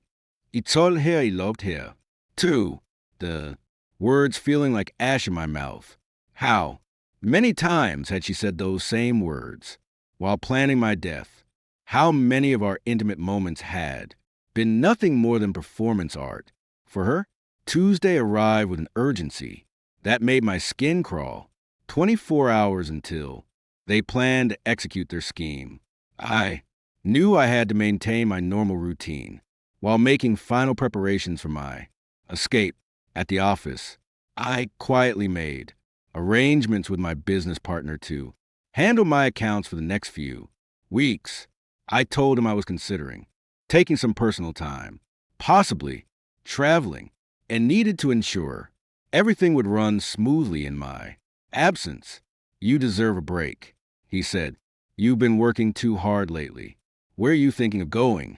I told her I loved her, too. The words feeling like ash in my mouth. How many times had she said those same words while planning my death? How many of our intimate moments had been nothing more than performance art for her? Tuesday arrived with an urgency that made my skin crawl. 24 hours until they planned to execute their scheme. I knew I had to maintain my normal routine while making final preparations for my escape. At the office, I quietly made arrangements with my business partner to handle my accounts for the next few weeks. I told him I was considering taking some personal time, possibly traveling, and needed to ensure everything would run smoothly in my absence. You deserve a break, he said. You've been working too hard lately. Where are you thinking of going?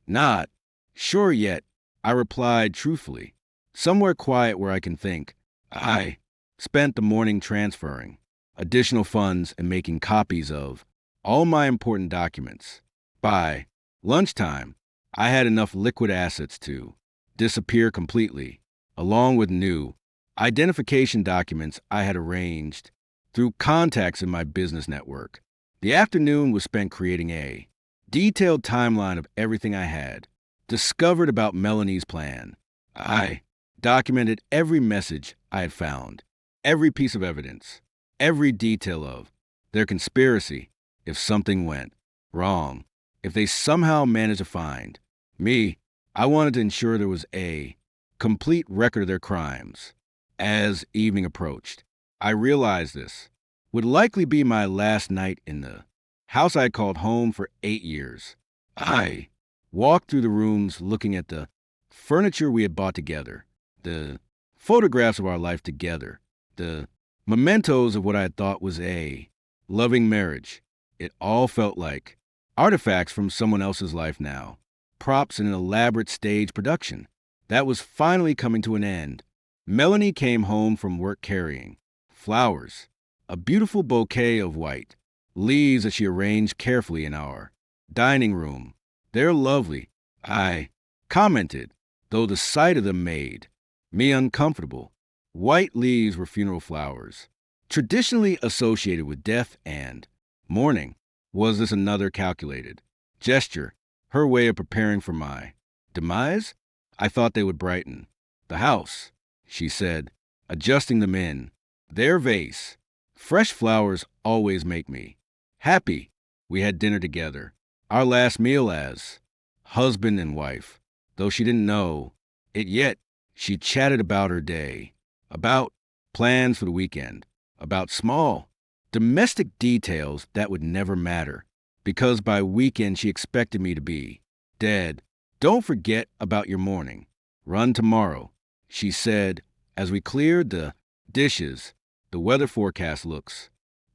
Not sure yet, I replied truthfully. Somewhere quiet where I can think. I spent the morning transferring additional funds and making copies of all my important documents. By lunchtime, I had enough liquid assets to disappear completely, along with new identification documents I had arranged through contacts in my business network. The afternoon was spent creating a detailed timeline of everything I had discovered about Melanie's plan. I documented every message I had found, every piece of evidence, every detail of their conspiracy if something went wrong. If they somehow managed to find me, I wanted to ensure there was a complete record of their crimes. As evening approached, I realized this would likely be my last night in the house I had called home for 8 years. I walked through the rooms looking at the furniture we had bought together, the photographs of our life together, the mementos of what I had thought was a loving marriage. It all felt like artifacts from someone else's life now, props in an elaborate stage production that was finally coming to an end. Melanie came home from work carrying flowers, a beautiful bouquet of white leaves that she arranged carefully in our dining room. They're lovely, I commented, though the sight of them made me uncomfortable. White leaves were funeral flowers, traditionally associated with death and mourning. Was this another calculated gesture, her way of preparing for my demise? I thought they would brighten the house, she said, adjusting them in their vase. Fresh flowers always make me happy. We had dinner together, our last meal as husband and wife. Though she didn't know it yet, she chatted about her day, about plans for the weekend, about small domestic details that would never matter, because by weekend she expected me to be dead. Don't forget about your morning run tomorrow, she said as we cleared the dishes. The weather forecast looks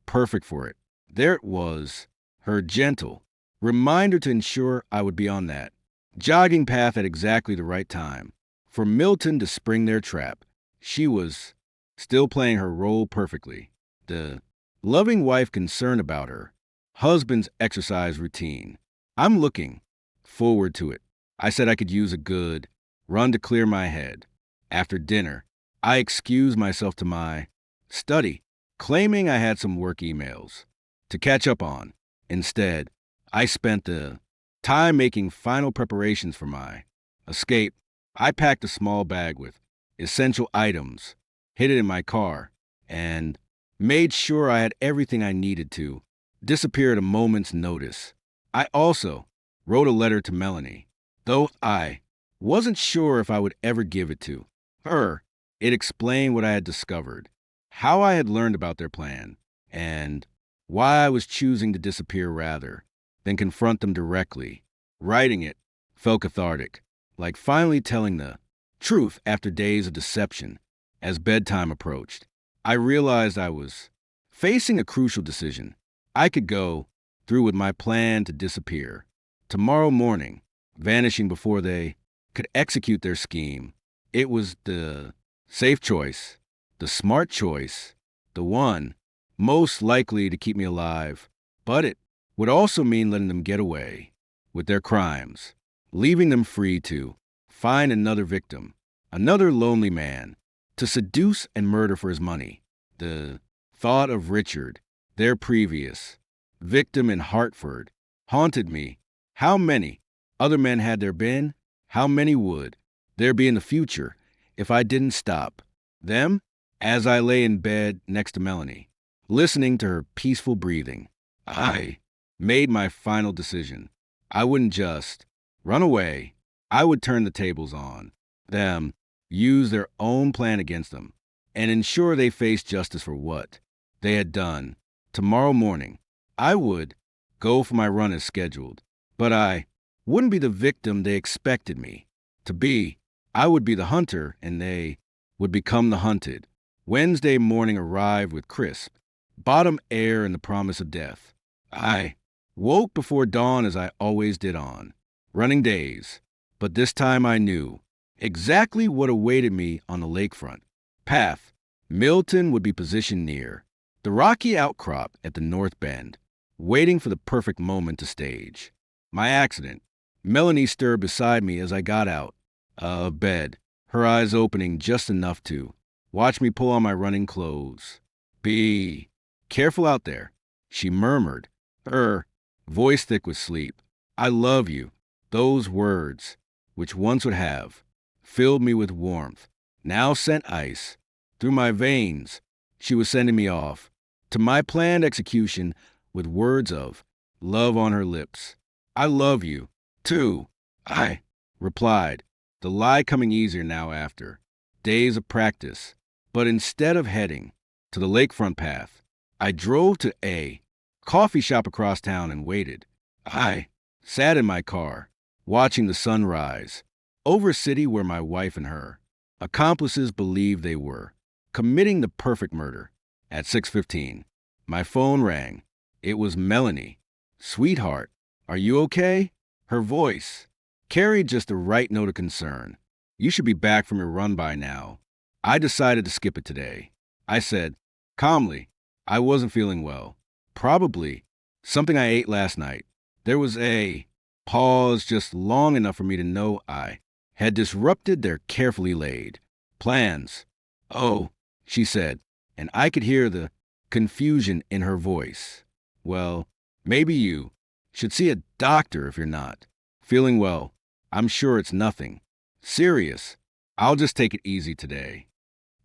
perfect for it. There it was, her gentle reminder to ensure I would be on that jogging path at exactly the right time for Milton to spring their trap. She was still playing her role perfectly. The loving wife concerned about her husband's exercise routine. I'm looking forward to it. I said I could use a good run to clear my head. After dinner, I excused myself to my study, claiming I had some work emails to catch up on. Instead, I spent the time making final preparations for my escape. I packed a small bag with essential items, hid it in my car, and made sure I had everything I needed to disappear at a moment's notice. I also wrote a letter to Melanie, though I wasn't sure if I would ever give it to her. It explained what I had discovered, how I had learned about their plan, and why I was choosing to disappear rather than confront them directly. Writing it felt cathartic, like finally telling the truth after days of deception. As bedtime approached, I realized I was facing a crucial decision. I could go through with my plan to disappear tomorrow morning, vanishing before they could execute their scheme. It was the safe choice, the smart choice, the one most likely to keep me alive, but it would also mean letting them get away with their crimes, leaving them free to find another victim, another lonely man, to seduce and murder for his money. The thought of Richard, their previous victim in Hartford, haunted me. How many other men had there been? How many would there be in the future if I didn't stop them? As I lay in bed next to Melanie, listening to her peaceful breathing, I made my final decision. I wouldn't just run away. I would turn the tables on them, use their own plan against them, and ensure they faced justice for what they had done. Tomorrow morning, I would go for my run as scheduled, but I wouldn't be the victim they expected me to be. I would be the hunter, and they would become the hunted. Wednesday morning arrived with crisp bottom air and the promise of death. I woke before dawn as I always did on running days, but this time I knew exactly what awaited me on the lakefront path. Milton would be positioned near the rocky outcrop at the north bend, waiting for the perfect moment to stage my accident. Melanie stirred beside me as I got out of bed, her eyes opening just enough to watch me pull on my running clothes. Be careful out there, she murmured, her voice thick with sleep. I love you. Those words, which once would have filled me with warmth, now sent ice through my veins. She was sending me off to my planned execution with words of love on her lips. I love you, too, I replied, the lie coming easier now after days of practice. But instead of heading to the lakefront path, I drove to a coffee shop across town and waited. I sat in my car, watching the sun rise over a city where my wife and her accomplices believed they were committing the perfect murder. At 6:15, my phone rang. It was Melanie. Sweetheart, are you okay? Her voice carried just the right note of concern. You should be back from your run by now. I decided to skip it today. I said, calmly, I wasn't feeling well. Probably something I ate last night. There was a pause just long enough for me to know I had disrupted their carefully laid plans. Oh, she said, and I could hear the confusion in her voice. Well, maybe you should see a doctor if you're not feeling well. I'm sure it's nothing serious. I'll just take it easy today.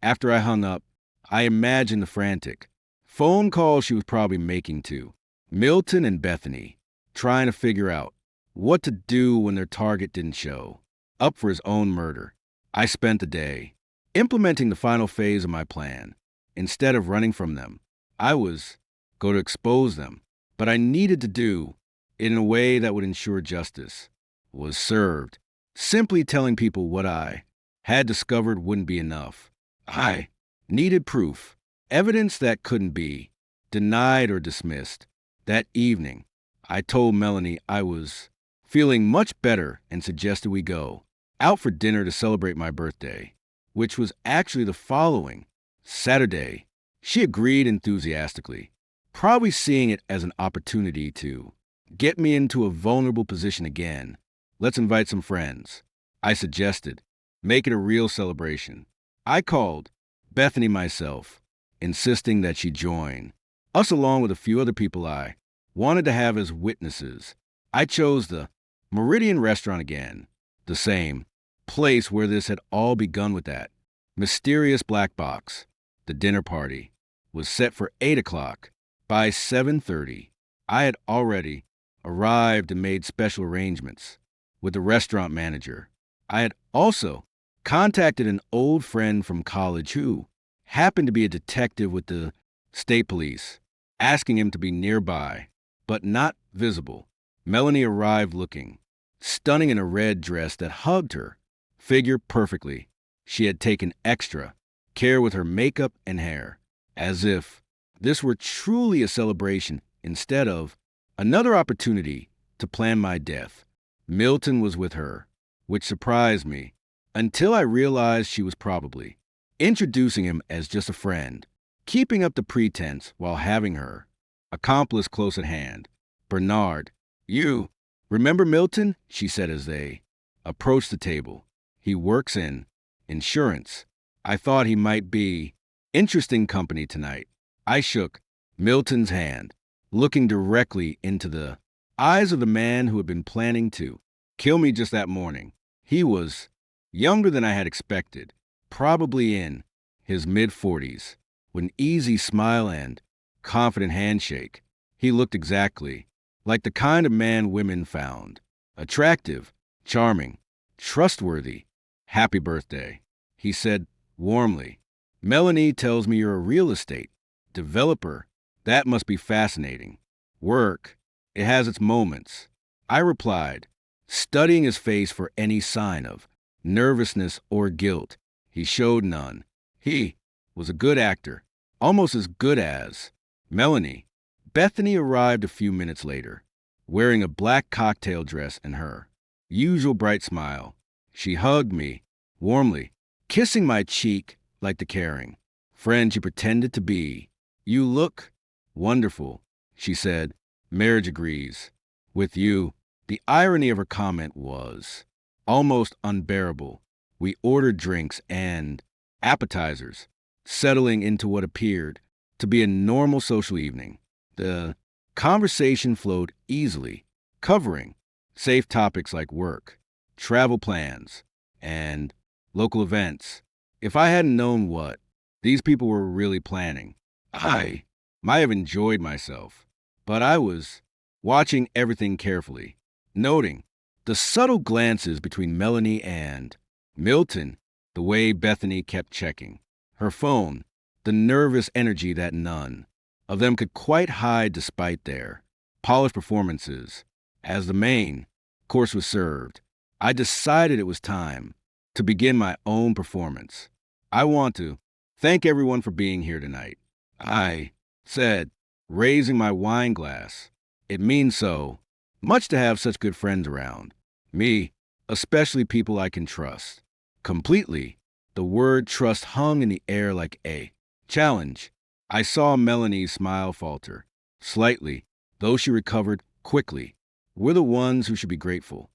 After I hung up, I imagined the frantic phone call she was probably making to Milton and Bethany, trying to figure out what to do when their target didn't show up for his own murder. I spent the day implementing the final phase of my plan. Instead of running from them, I was going to expose them, but I needed to do it in a way that would ensure justice was served. Simply telling people what I had discovered wouldn't be enough. I needed proof, evidence that couldn't be denied or dismissed. That evening, I told Melanie I was feeling much better and suggested we go out for dinner to celebrate my birthday, which was actually the following Saturday. She agreed enthusiastically, probably seeing it as an opportunity to get me into a vulnerable position again. Let's invite some friends, I suggested. Make it a real celebration. I called Bethany myself, insisting that she join us along with a few other people I wanted to have as witnesses. I chose the Meridian restaurant again, the same place where this had all begun with that mysterious black box. The dinner party was set for 8 o'clock. By 7:30, I had already arrived and made special arrangements with the restaurant manager. I had also contacted an old friend from college who happened to be a detective with the state police, asking him to be nearby, but not visible. Melanie arrived looking stunning in a red dress that hugged her figure perfectly. She had taken extra care with her makeup and hair, as if this were truly a celebration instead of another opportunity to plan my death. Milton was with her, which surprised me until I realized she was probably introducing him as just a friend, keeping up the pretense while having her accomplice close at hand. Bernard, you remember Milton? She said as they approached the table. He works in insurance. I thought he might be interesting company tonight. I shook Milton's hand, looking directly into the eyes of the man who had been planning to kill me just that morning. He was younger than I had expected, probably in his mid-40s, with an easy smile and confident handshake. He looked exactly like the kind of man women found attractive, charming, trustworthy. Happy birthday, he said warmly. Melanie tells me you're a real estate developer. That must be fascinating. Work, it has its moments. I replied, studying his face for any sign of nervousness or guilt. He showed none. He was a good actor, almost as good as Melanie. Bethany arrived a few minutes later, wearing a black cocktail dress and her usual bright smile. She hugged me warmly, kissing my cheek like the caring friend she pretended to be. You look wonderful, she said. Marriage agrees with you. The irony of her comment was almost unbearable. We ordered drinks and appetizers, settling into what appeared to be a normal social evening. The conversation flowed easily, covering safe topics like work, travel plans, and local events. If I hadn't known what these people were really planning, I might have enjoyed myself. But I was watching everything carefully, noting the subtle glances between Melanie and Milton, the way Bethany kept checking her phone, the nervous energy that none of them could quite hide despite their polished performances. As the main course was served, I decided it was time to begin my own performance. I want to thank everyone for being here tonight, I said, raising my wine glass. It means so much to have such good friends around me, especially people I can trust. Completely, the word trust hung in the air like a challenge. I saw Melanie's smile falter slightly, though she recovered quickly. We're the ones who should be grateful,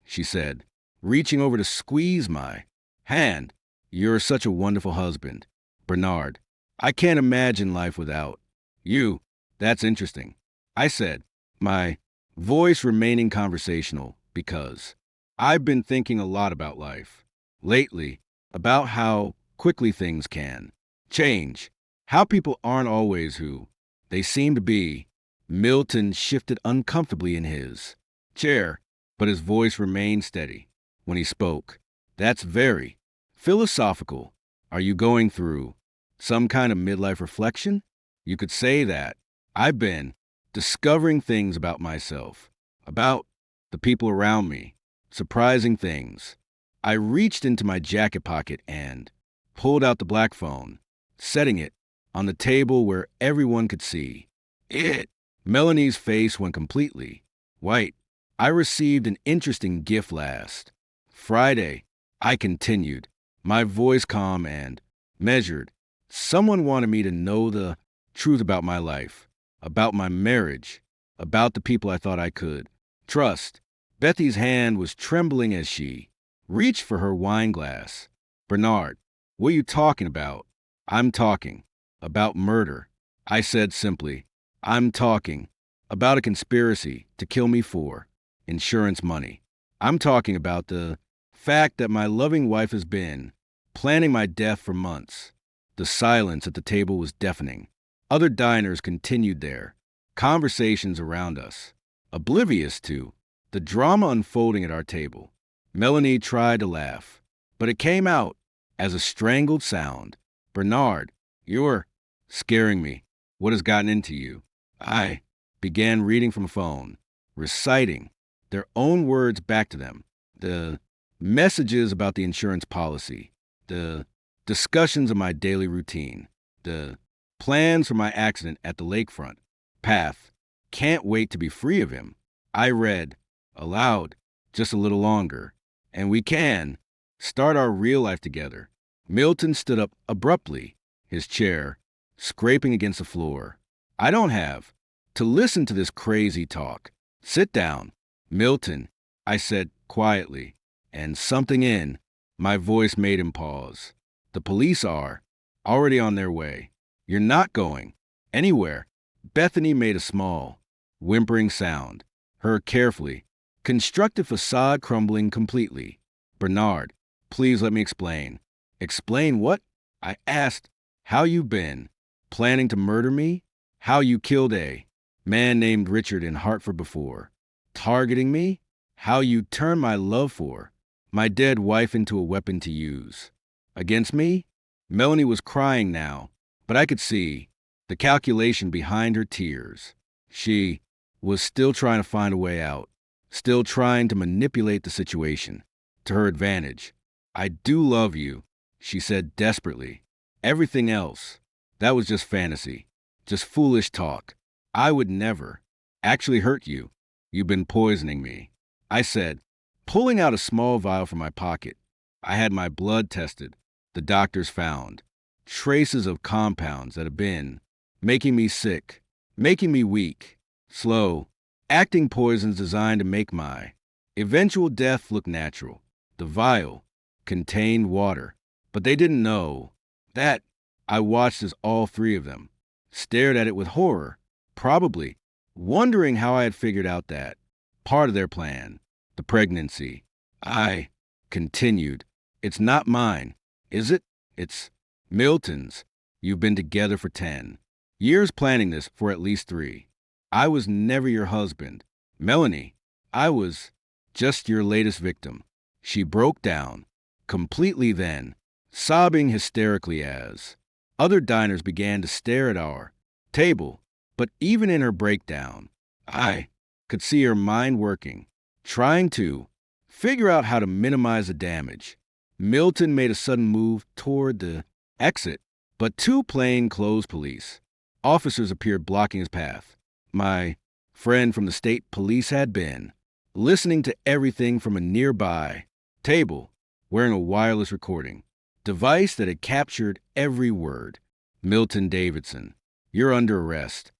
she said, reaching over to squeeze my hand. You're such a wonderful husband, Bernard. I can't imagine life without you. That's interesting, I said, my voice remaining conversational because I've been thinking a lot about life lately, about how quickly things can change, how people aren't always who they seem to be. Milton shifted uncomfortably in his chair, but his voice remained steady when he spoke. That's very philosophical. Are you going through some kind of midlife reflection? You could say that. I've been discovering things about myself, about the people around me, surprising things. I reached into my jacket pocket and pulled out the black phone, setting it on the table where everyone could see it. Melanie's face went completely white. I received an interesting gift last Friday, I continued, my voice calm and measured. Someone wanted me to know the truth about my life, about my marriage, about the people I thought I could trust. Bethy's hand was trembling as she reached for her wine glass. Bernard, what are you talking about? I'm talking about murder, I said simply. I'm talking about a conspiracy to kill me for insurance money. I'm talking about the fact that my loving wife has been planning my death for months. The silence at the table was deafening. Other diners continued their conversations around us, oblivious to the drama unfolding at our table. Melanie tried to laugh, but it came out as a strangled sound. Bernard, you're scaring me. What has gotten into you? I began reading from a phone, reciting their own words back to them. The messages about the insurance policy, the discussions of my daily routine, the plans for my accident at the lakefront path. Can't wait to be free of him. I read aloud just a little longer, and we can start our real life together. Milton stood up abruptly, his chair scraping against the floor. I don't have to listen to this crazy talk. Sit down, Milton, I said quietly, and something in my voice made him pause. The police are already on their way. You're not going anywhere. Bethany made a small, whimpering sound, her carefully constructed facade crumbling completely. Bernard, please let me explain. Explain what? I asked. How you been? Planning to murder me? How you killed a man named Richard in Hartford before? Targeting me? How you turned my love for my dead wife into a weapon to use against me? Melanie was crying now, but I could see the calculation behind her tears. She was still trying to find a way out, still trying to manipulate the situation to her advantage. I do love you, she said desperately. Everything else, that was just fantasy, just foolish talk. I would never actually hurt you. You've been poisoning me, I said, pulling out a small vial from my pocket. I had my blood tested. The doctors found traces of compounds that have been making me sick, making me weak, slow, acting poisons designed to make my eventual death look natural. The vial contained water, but they didn't know that. I watched as all three of them stared at it with horror, probably wondering how I had figured out that part of their plan, the pregnancy. I continued, "It's not mine, is it? It's Milton's. You've been together for 10 years planning this for at least 3. I was never your husband. Melanie, I was just your latest victim." She broke down completely then, sobbing hysterically as other diners began to stare at our table. But even in her breakdown, I could see her mind working, trying to figure out how to minimize the damage. Milton made a sudden move toward the exit, but 2 plainclothes police officers appeared blocking his path. My friend from the state police had been listening to everything from a nearby table, wearing a wireless recording device that had captured every word. "Milton Davidson, you're under arrest,"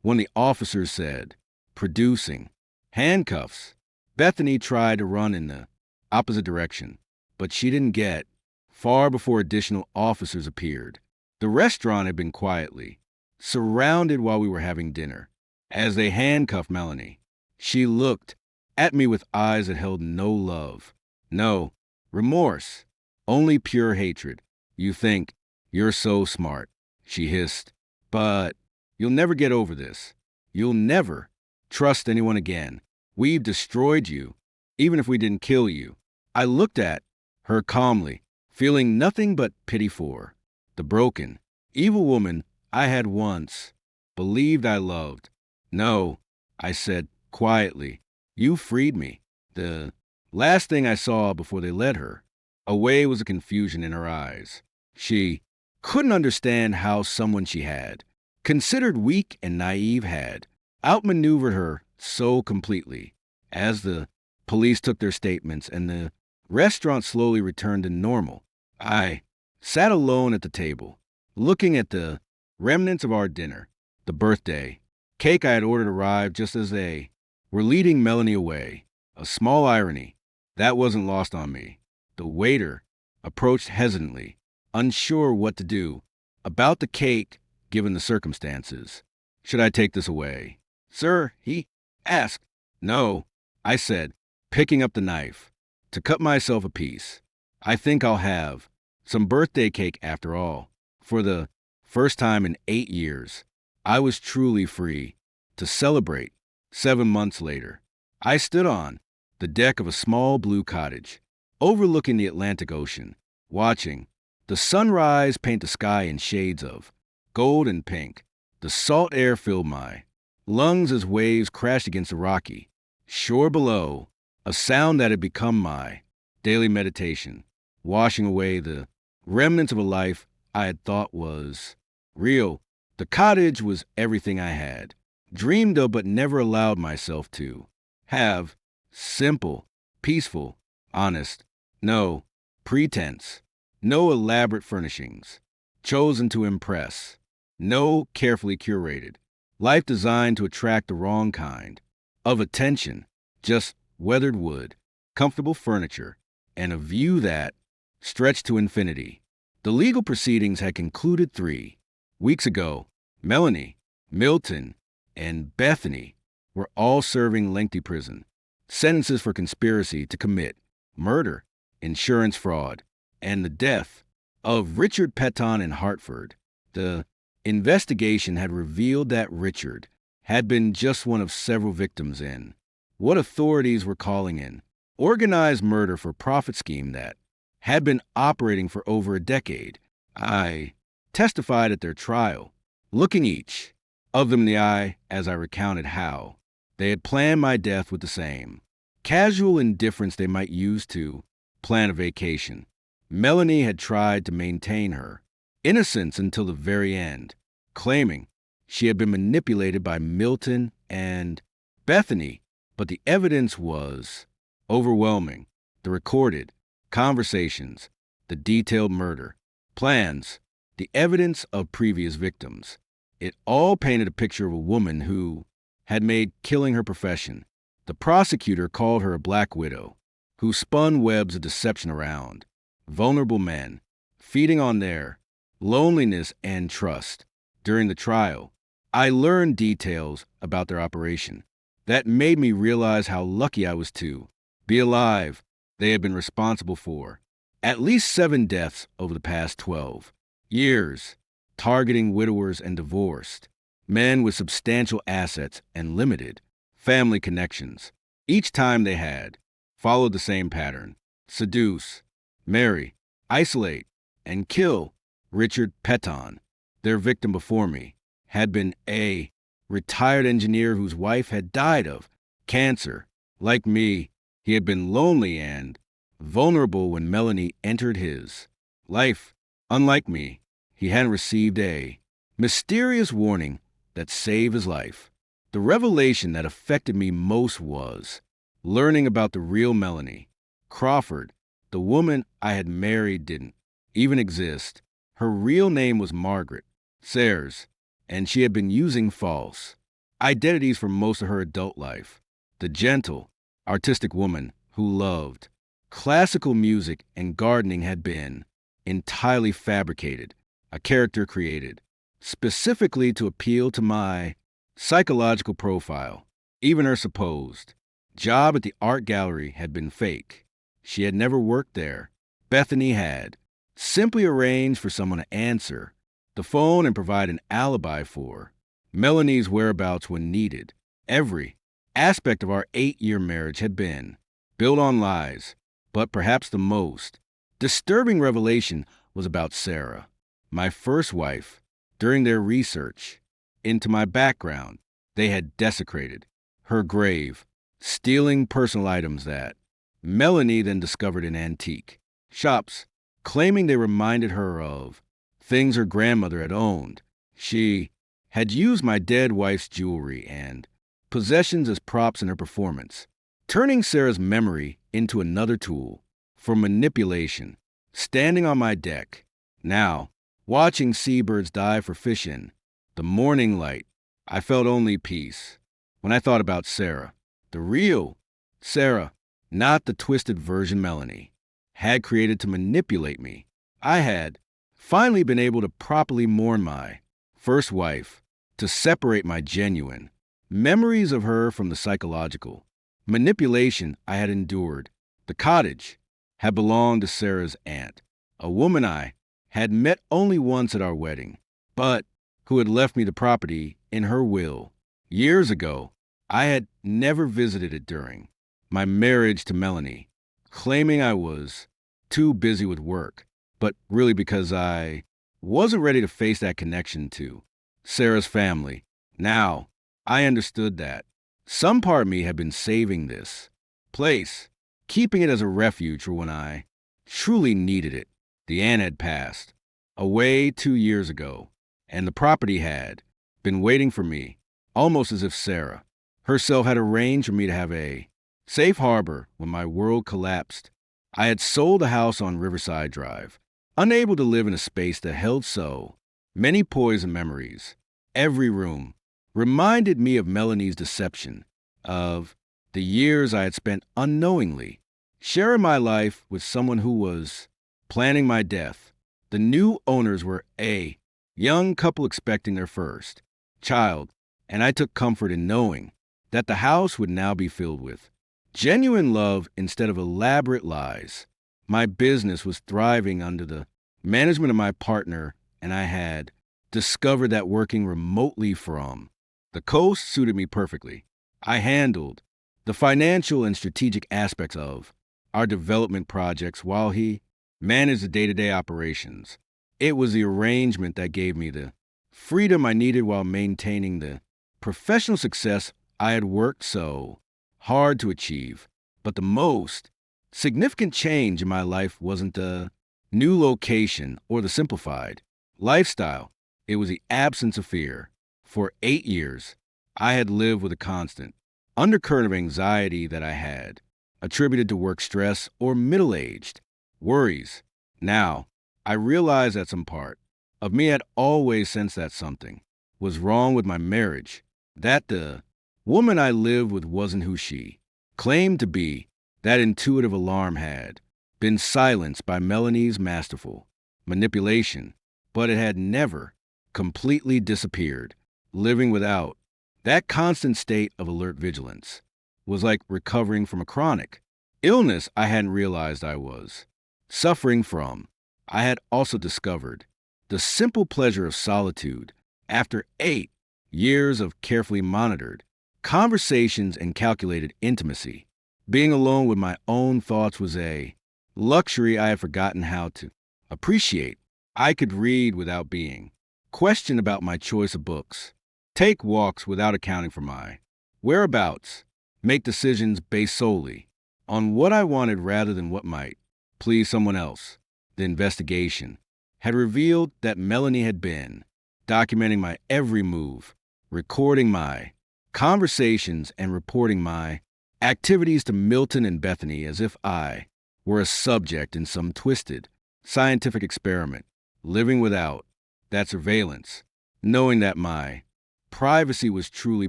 one of the officers said, producing handcuffs. Bethany tried to run in the opposite direction, but she didn't get far before additional officers appeared. The restaurant had been quietly surrounded while we were having dinner. As they handcuffed Melanie, she looked at me with eyes that held no love, no remorse, only pure hatred. "You think you're so smart," she hissed, "but you'll never get over this. You'll never trust anyone again. We've destroyed you, even if we didn't kill you." I looked at her calmly, feeling nothing but pity for the broken, evil woman I had once believed I loved. "No," I said quietly, "you freed me." The last thing I saw before they led her away was a confusion in her eyes. She couldn't understand how someone she had considered weak and naive had outmaneuvered her so completely. As the police took their statements and the restaurant slowly returned to normal, I sat alone at the table, looking at the remnants of our dinner. The birthday cake I had ordered arrived just as they were leading Melanie away. A small irony that wasn't lost on me. The waiter approached hesitantly, unsure what to do about the cake given the circumstances. "Should I take this away, sir?" he asked. "No," I said, picking up the knife to cut myself a piece. "I think I'll have some birthday cake after all." For the first time in 8 years, I was truly free to celebrate. 7 months later, I stood on the deck of a small blue cottage, overlooking the Atlantic Ocean, watching the sunrise paint the sky in shades of gold and pink. The salt air filled my lungs as waves crashed against the rocky shore below, a sound that had become my daily meditation, washing away the remnants of a life I had thought was real. The cottage was everything I had dreamed of but never allowed myself to have. Simple, peaceful, honest, no pretense, no elaborate furnishings chosen to impress, no carefully curated life designed to attract the wrong kind of attention, just weathered wood, comfortable furniture, and a view that stretched to infinity. The legal proceedings had concluded 3 weeks ago. Melanie, Milton, and Bethany were all serving lengthy prison sentences for conspiracy to commit murder, insurance fraud, and the death of Richard Petton in Hartford. The investigation had revealed that Richard had been just one of several victims in what authorities were calling an organized murder for profit scheme that had been operating for over a decade. I testified at their trial, looking each of them in the eye as I recounted how they had planned my death with the same casual indifference they might use to plan a vacation. Melanie had tried to maintain her innocence until the very end, claiming she had been manipulated by Milton and Bethany, but the evidence was overwhelming. The recorded conversations, the detailed murder plans, the evidence of previous victims. It all painted a picture of a woman who had made killing her profession. The prosecutor called her a black widow, who spun webs of deception around vulnerable men, feeding on their loneliness and trust. During the trial, I learned details about their operation that made me realize how lucky I was to be alive. They had been responsible for at least 7 deaths over the past 12 years, targeting widowers and divorced men with substantial assets and limited family connections. Each time they had followed the same pattern: seduce, marry, isolate, and kill. Richard Peton, their victim before me, had been a retired engineer whose wife had died of cancer. Like me, he had been lonely and vulnerable when Melanie entered his life. Unlike me, he hadn't received a mysterious warning that saved his life. The revelation that affected me most was learning about the real Melanie Crawford. The woman I had married didn't even exist. Her real name was Margaret Sayers, and she had been using false identities for most of her adult life. The gentle, artistic woman who loved classical music and gardening had been entirely fabricated, a character created specifically to appeal to my psychological profile. Even her supposed job at the art gallery had been fake. She had never worked there. Bethany had simply arranged for someone to answer the phone and provide an alibi for Melanie's whereabouts when needed. Every aspect of our 8-year marriage had been built on lies, but perhaps the most disturbing revelation was about Sarah, my first wife. During their research into my background, they had desecrated her grave, stealing personal items that Melanie then discovered in antique shops, claiming they reminded her of things her grandmother had owned. She had used my dead wife's jewelry and possessions as props in her performance, turning Sarah's memory into another tool for manipulation. Standing on my deck, now, watching seabirds dive for fish in the morning light, I felt only peace. When I thought about Sarah, the real Sarah, not the twisted version Melanie had created to manipulate me, I had finally been able to properly mourn my first wife, to separate my genuine memories of her from the psychological manipulation I had endured. The cottage had belonged to Sarah's aunt, a woman I had met only once at our wedding, but who had left me the property in her will. Years ago, I had never visited it during my marriage to Melanie, claiming I was too busy with work, but really because I wasn't ready to face that connection to Sarah's family. Now, I understood that some part of me had been saving this place, keeping it as a refuge for when I truly needed it. The aunt had passed away 2 years ago, and the property had been waiting for me, almost as if Sarah herself had arranged for me to have a safe harbor when my world collapsed. I had sold a house on Riverside Drive, unable to live in a space that held so many poison memories. Every room reminded me of Melanie's deception, of the years I had spent unknowingly sharing my life with someone who was planning my death. The new owners were a young couple expecting their first child, and I took comfort in knowing that the house would now be filled with genuine love instead of elaborate lies. My business was thriving under the management of my partner, and I had discovered that working remotely from the coast suited me perfectly. I handled the financial and strategic aspects of our development projects while he managed the day-to-day operations. It was the arrangement that gave me the freedom I needed while maintaining the professional success I had worked so hard to achieve. But the most significant change in my life wasn't the new location or the simplified lifestyle. It was the absence of fear. For 8 years, I had lived with a constant undercurrent of anxiety that I had attributed to work stress or middle-aged worries. Now, I realized that some part of me had always sensed that something was wrong with my marriage, that the Woman I lived with wasn't who she claimed to be. That intuitive alarm had been silenced by Melanie's masterful manipulation, but it had never completely disappeared. Living without that constant state of alert vigilance was like recovering from a chronic illness I hadn't realized I was suffering from. I had also discovered the simple pleasure of solitude after 8 years of carefully monitored conversations and calculated intimacy. Being alone with my own thoughts was a luxury I had forgotten how to appreciate. I could read without being questioned about my choice of books, take walks without accounting for my whereabouts, make decisions based solely on what I wanted rather than what might please someone else. The investigation had revealed that Melanie had been documenting my every move, recording my conversations, and reporting my activities to Milton and Bethany as if I were a subject in some twisted scientific experiment. Living without that surveillance, knowing that my privacy was truly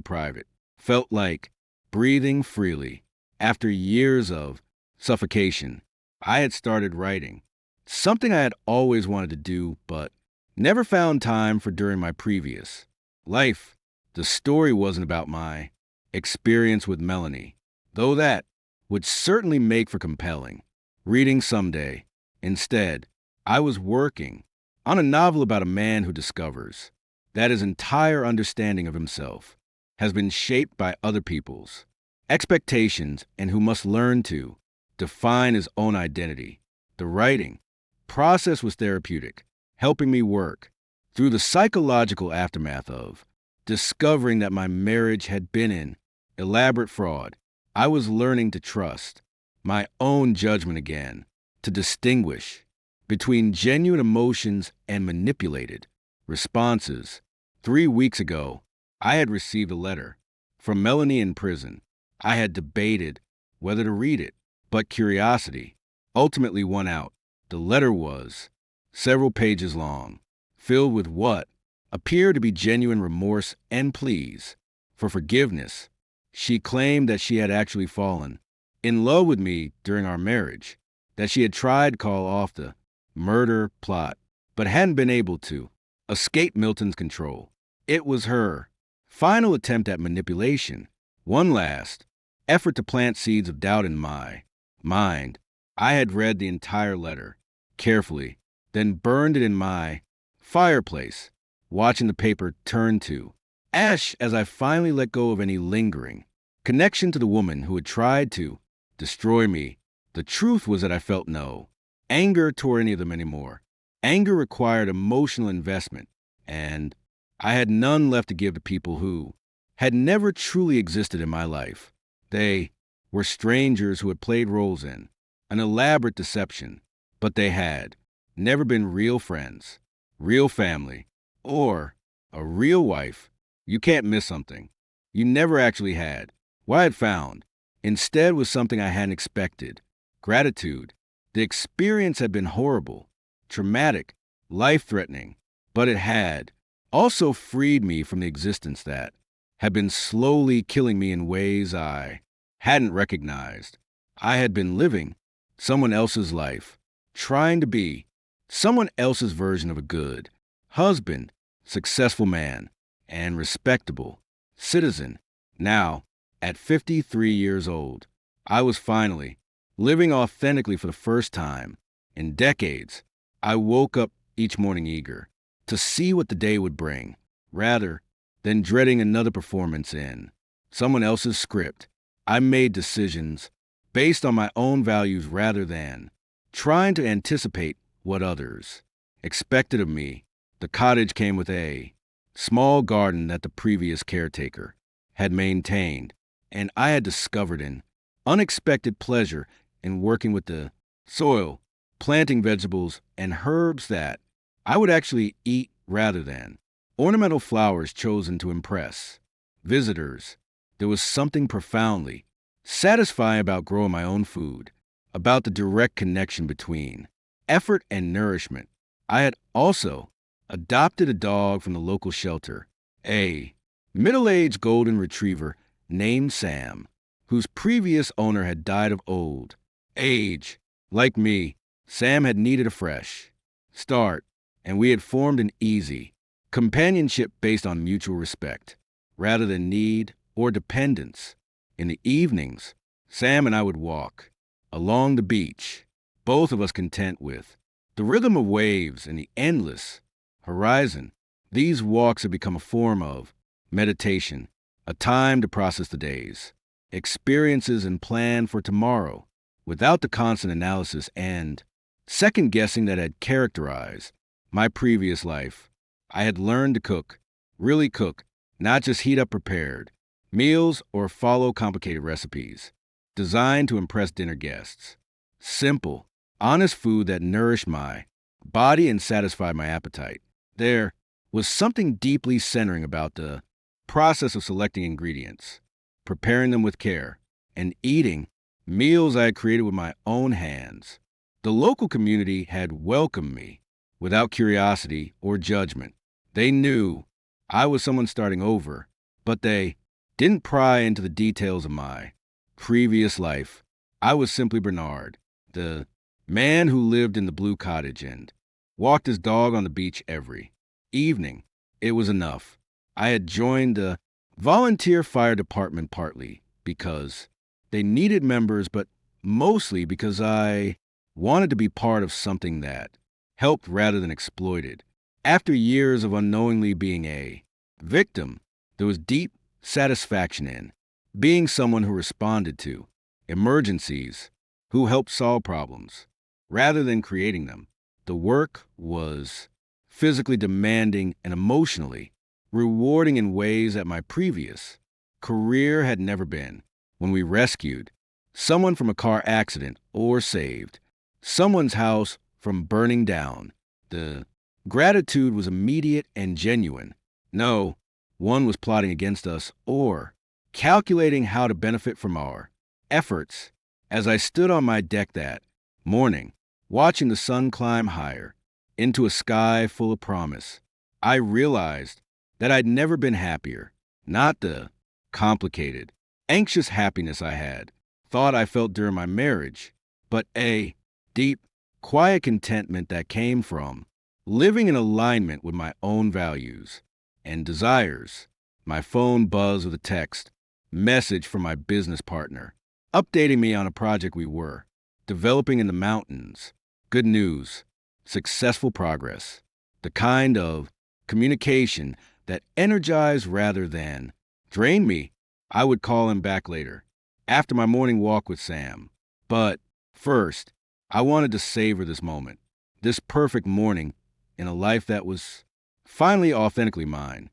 private, felt like breathing freely. After years of suffocation, I had started writing, something I had always wanted to do but never found time for during my previous life. The story wasn't about my experience with Melanie, though that would certainly make for compelling reading someday. Instead, I was working on a novel about a man who discovers that his entire understanding of himself has been shaped by other people's expectations and who must learn to define his own identity. The writing process was therapeutic, helping me work through the psychological aftermath of discovering that my marriage had been an elaborate fraud. I was learning to trust my own judgment again, to distinguish between genuine emotions and manipulated responses. 3 weeks ago, I had received a letter from Melanie in prison. I had debated whether to read it, but curiosity ultimately won out. The letter was several pages long, filled with what appeared to be genuine remorse and pleas for forgiveness. She claimed that she had actually fallen in love with me during our marriage, that she had tried to call off the murder plot, but hadn't been able to escape Milton's control. It was her final attempt at manipulation, one last effort to plant seeds of doubt in my mind. I had read the entire letter carefully, then burned it in my fireplace, watching the paper turn to ash as I finally let go of any lingering connection to the woman who had tried to destroy me. The truth was that I felt no anger toward any of them anymore. Anger required emotional investment, and I had none left to give to people who had never truly existed in my life. They were strangers who had played roles in an elaborate deception, but they had never been real friends, real family, or a real wife. You can't miss something you never actually had. What I had found instead was something I hadn't expected: gratitude. The experience had been horrible, traumatic, life-threatening, but it had also freed me from the existence that had been slowly killing me in ways I hadn't recognized. I had been living someone else's life, trying to be someone else's version of a good husband, successful man, and respectable citizen. Now, at 53 years old, I was finally living authentically for the first time in decades. I woke up each morning eager to see what the day would bring, rather than dreading another performance in someone else's script. I made decisions based on my own values rather than trying to anticipate what others expected of me. The cottage came with a small garden that the previous caretaker had maintained, and I had discovered an unexpected pleasure in working with the soil, planting vegetables and herbs that I would actually eat rather than ornamental flowers chosen to impress visitors. There was something profoundly satisfying about growing my own food, about the direct connection between effort and nourishment. I had also adopted a dog from the local shelter, a middle-aged golden retriever named Sam, whose previous owner had died of old age. Like me, Sam had needed a fresh start, and we had formed an easy companionship based on mutual respect, rather than need or dependence. In the evenings, Sam and I would walk along the beach, both of us content with the rhythm of waves and the endless horizon. These walks had become a form of meditation, a time to process the days, experiences, and plan for tomorrow without the constant analysis and second guessing that had characterized my previous life. I had learned to cook, really cook, not just heat up prepared meals or follow complicated recipes designed to impress dinner guests. Simple, honest food that nourished my body and satisfied my appetite. There was something deeply centering about the process of selecting ingredients, preparing them with care, and eating meals I had created with my own hands. The local community had welcomed me without curiosity or judgment. They knew I was someone starting over, but they didn't pry into the details of my previous life. I was simply Bernard, the man who lived in the blue cottage and walked his dog on the beach every evening. It was enough. I had joined the volunteer fire department partly because they needed members, but mostly because I wanted to be part of something that helped rather than exploited. After years of unknowingly being a victim, there was deep satisfaction in being someone who responded to emergencies, who helped solve problems, rather than creating them. The work was physically demanding and emotionally rewarding in ways that my previous career had never been. When we rescued someone from a car accident or saved someone's house from burning down, the gratitude was immediate and genuine. No one was plotting against us or calculating how to benefit from our efforts. As I stood on my deck that morning, watching the sun climb higher into a sky full of promise, I realized that I'd never been happier. Not the complicated, anxious happiness I had thought I felt during my marriage, but a deep, quiet contentment that came from living in alignment with my own values and desires. My phone buzzed with a text message from my business partner, updating me on a project we were developing in the mountains. Good news, successful progress, the kind of communication that energized rather than drained me. I would call him back later, after my morning walk with Sam. But first, I wanted to savor this moment, this perfect morning in a life that was finally authentically mine.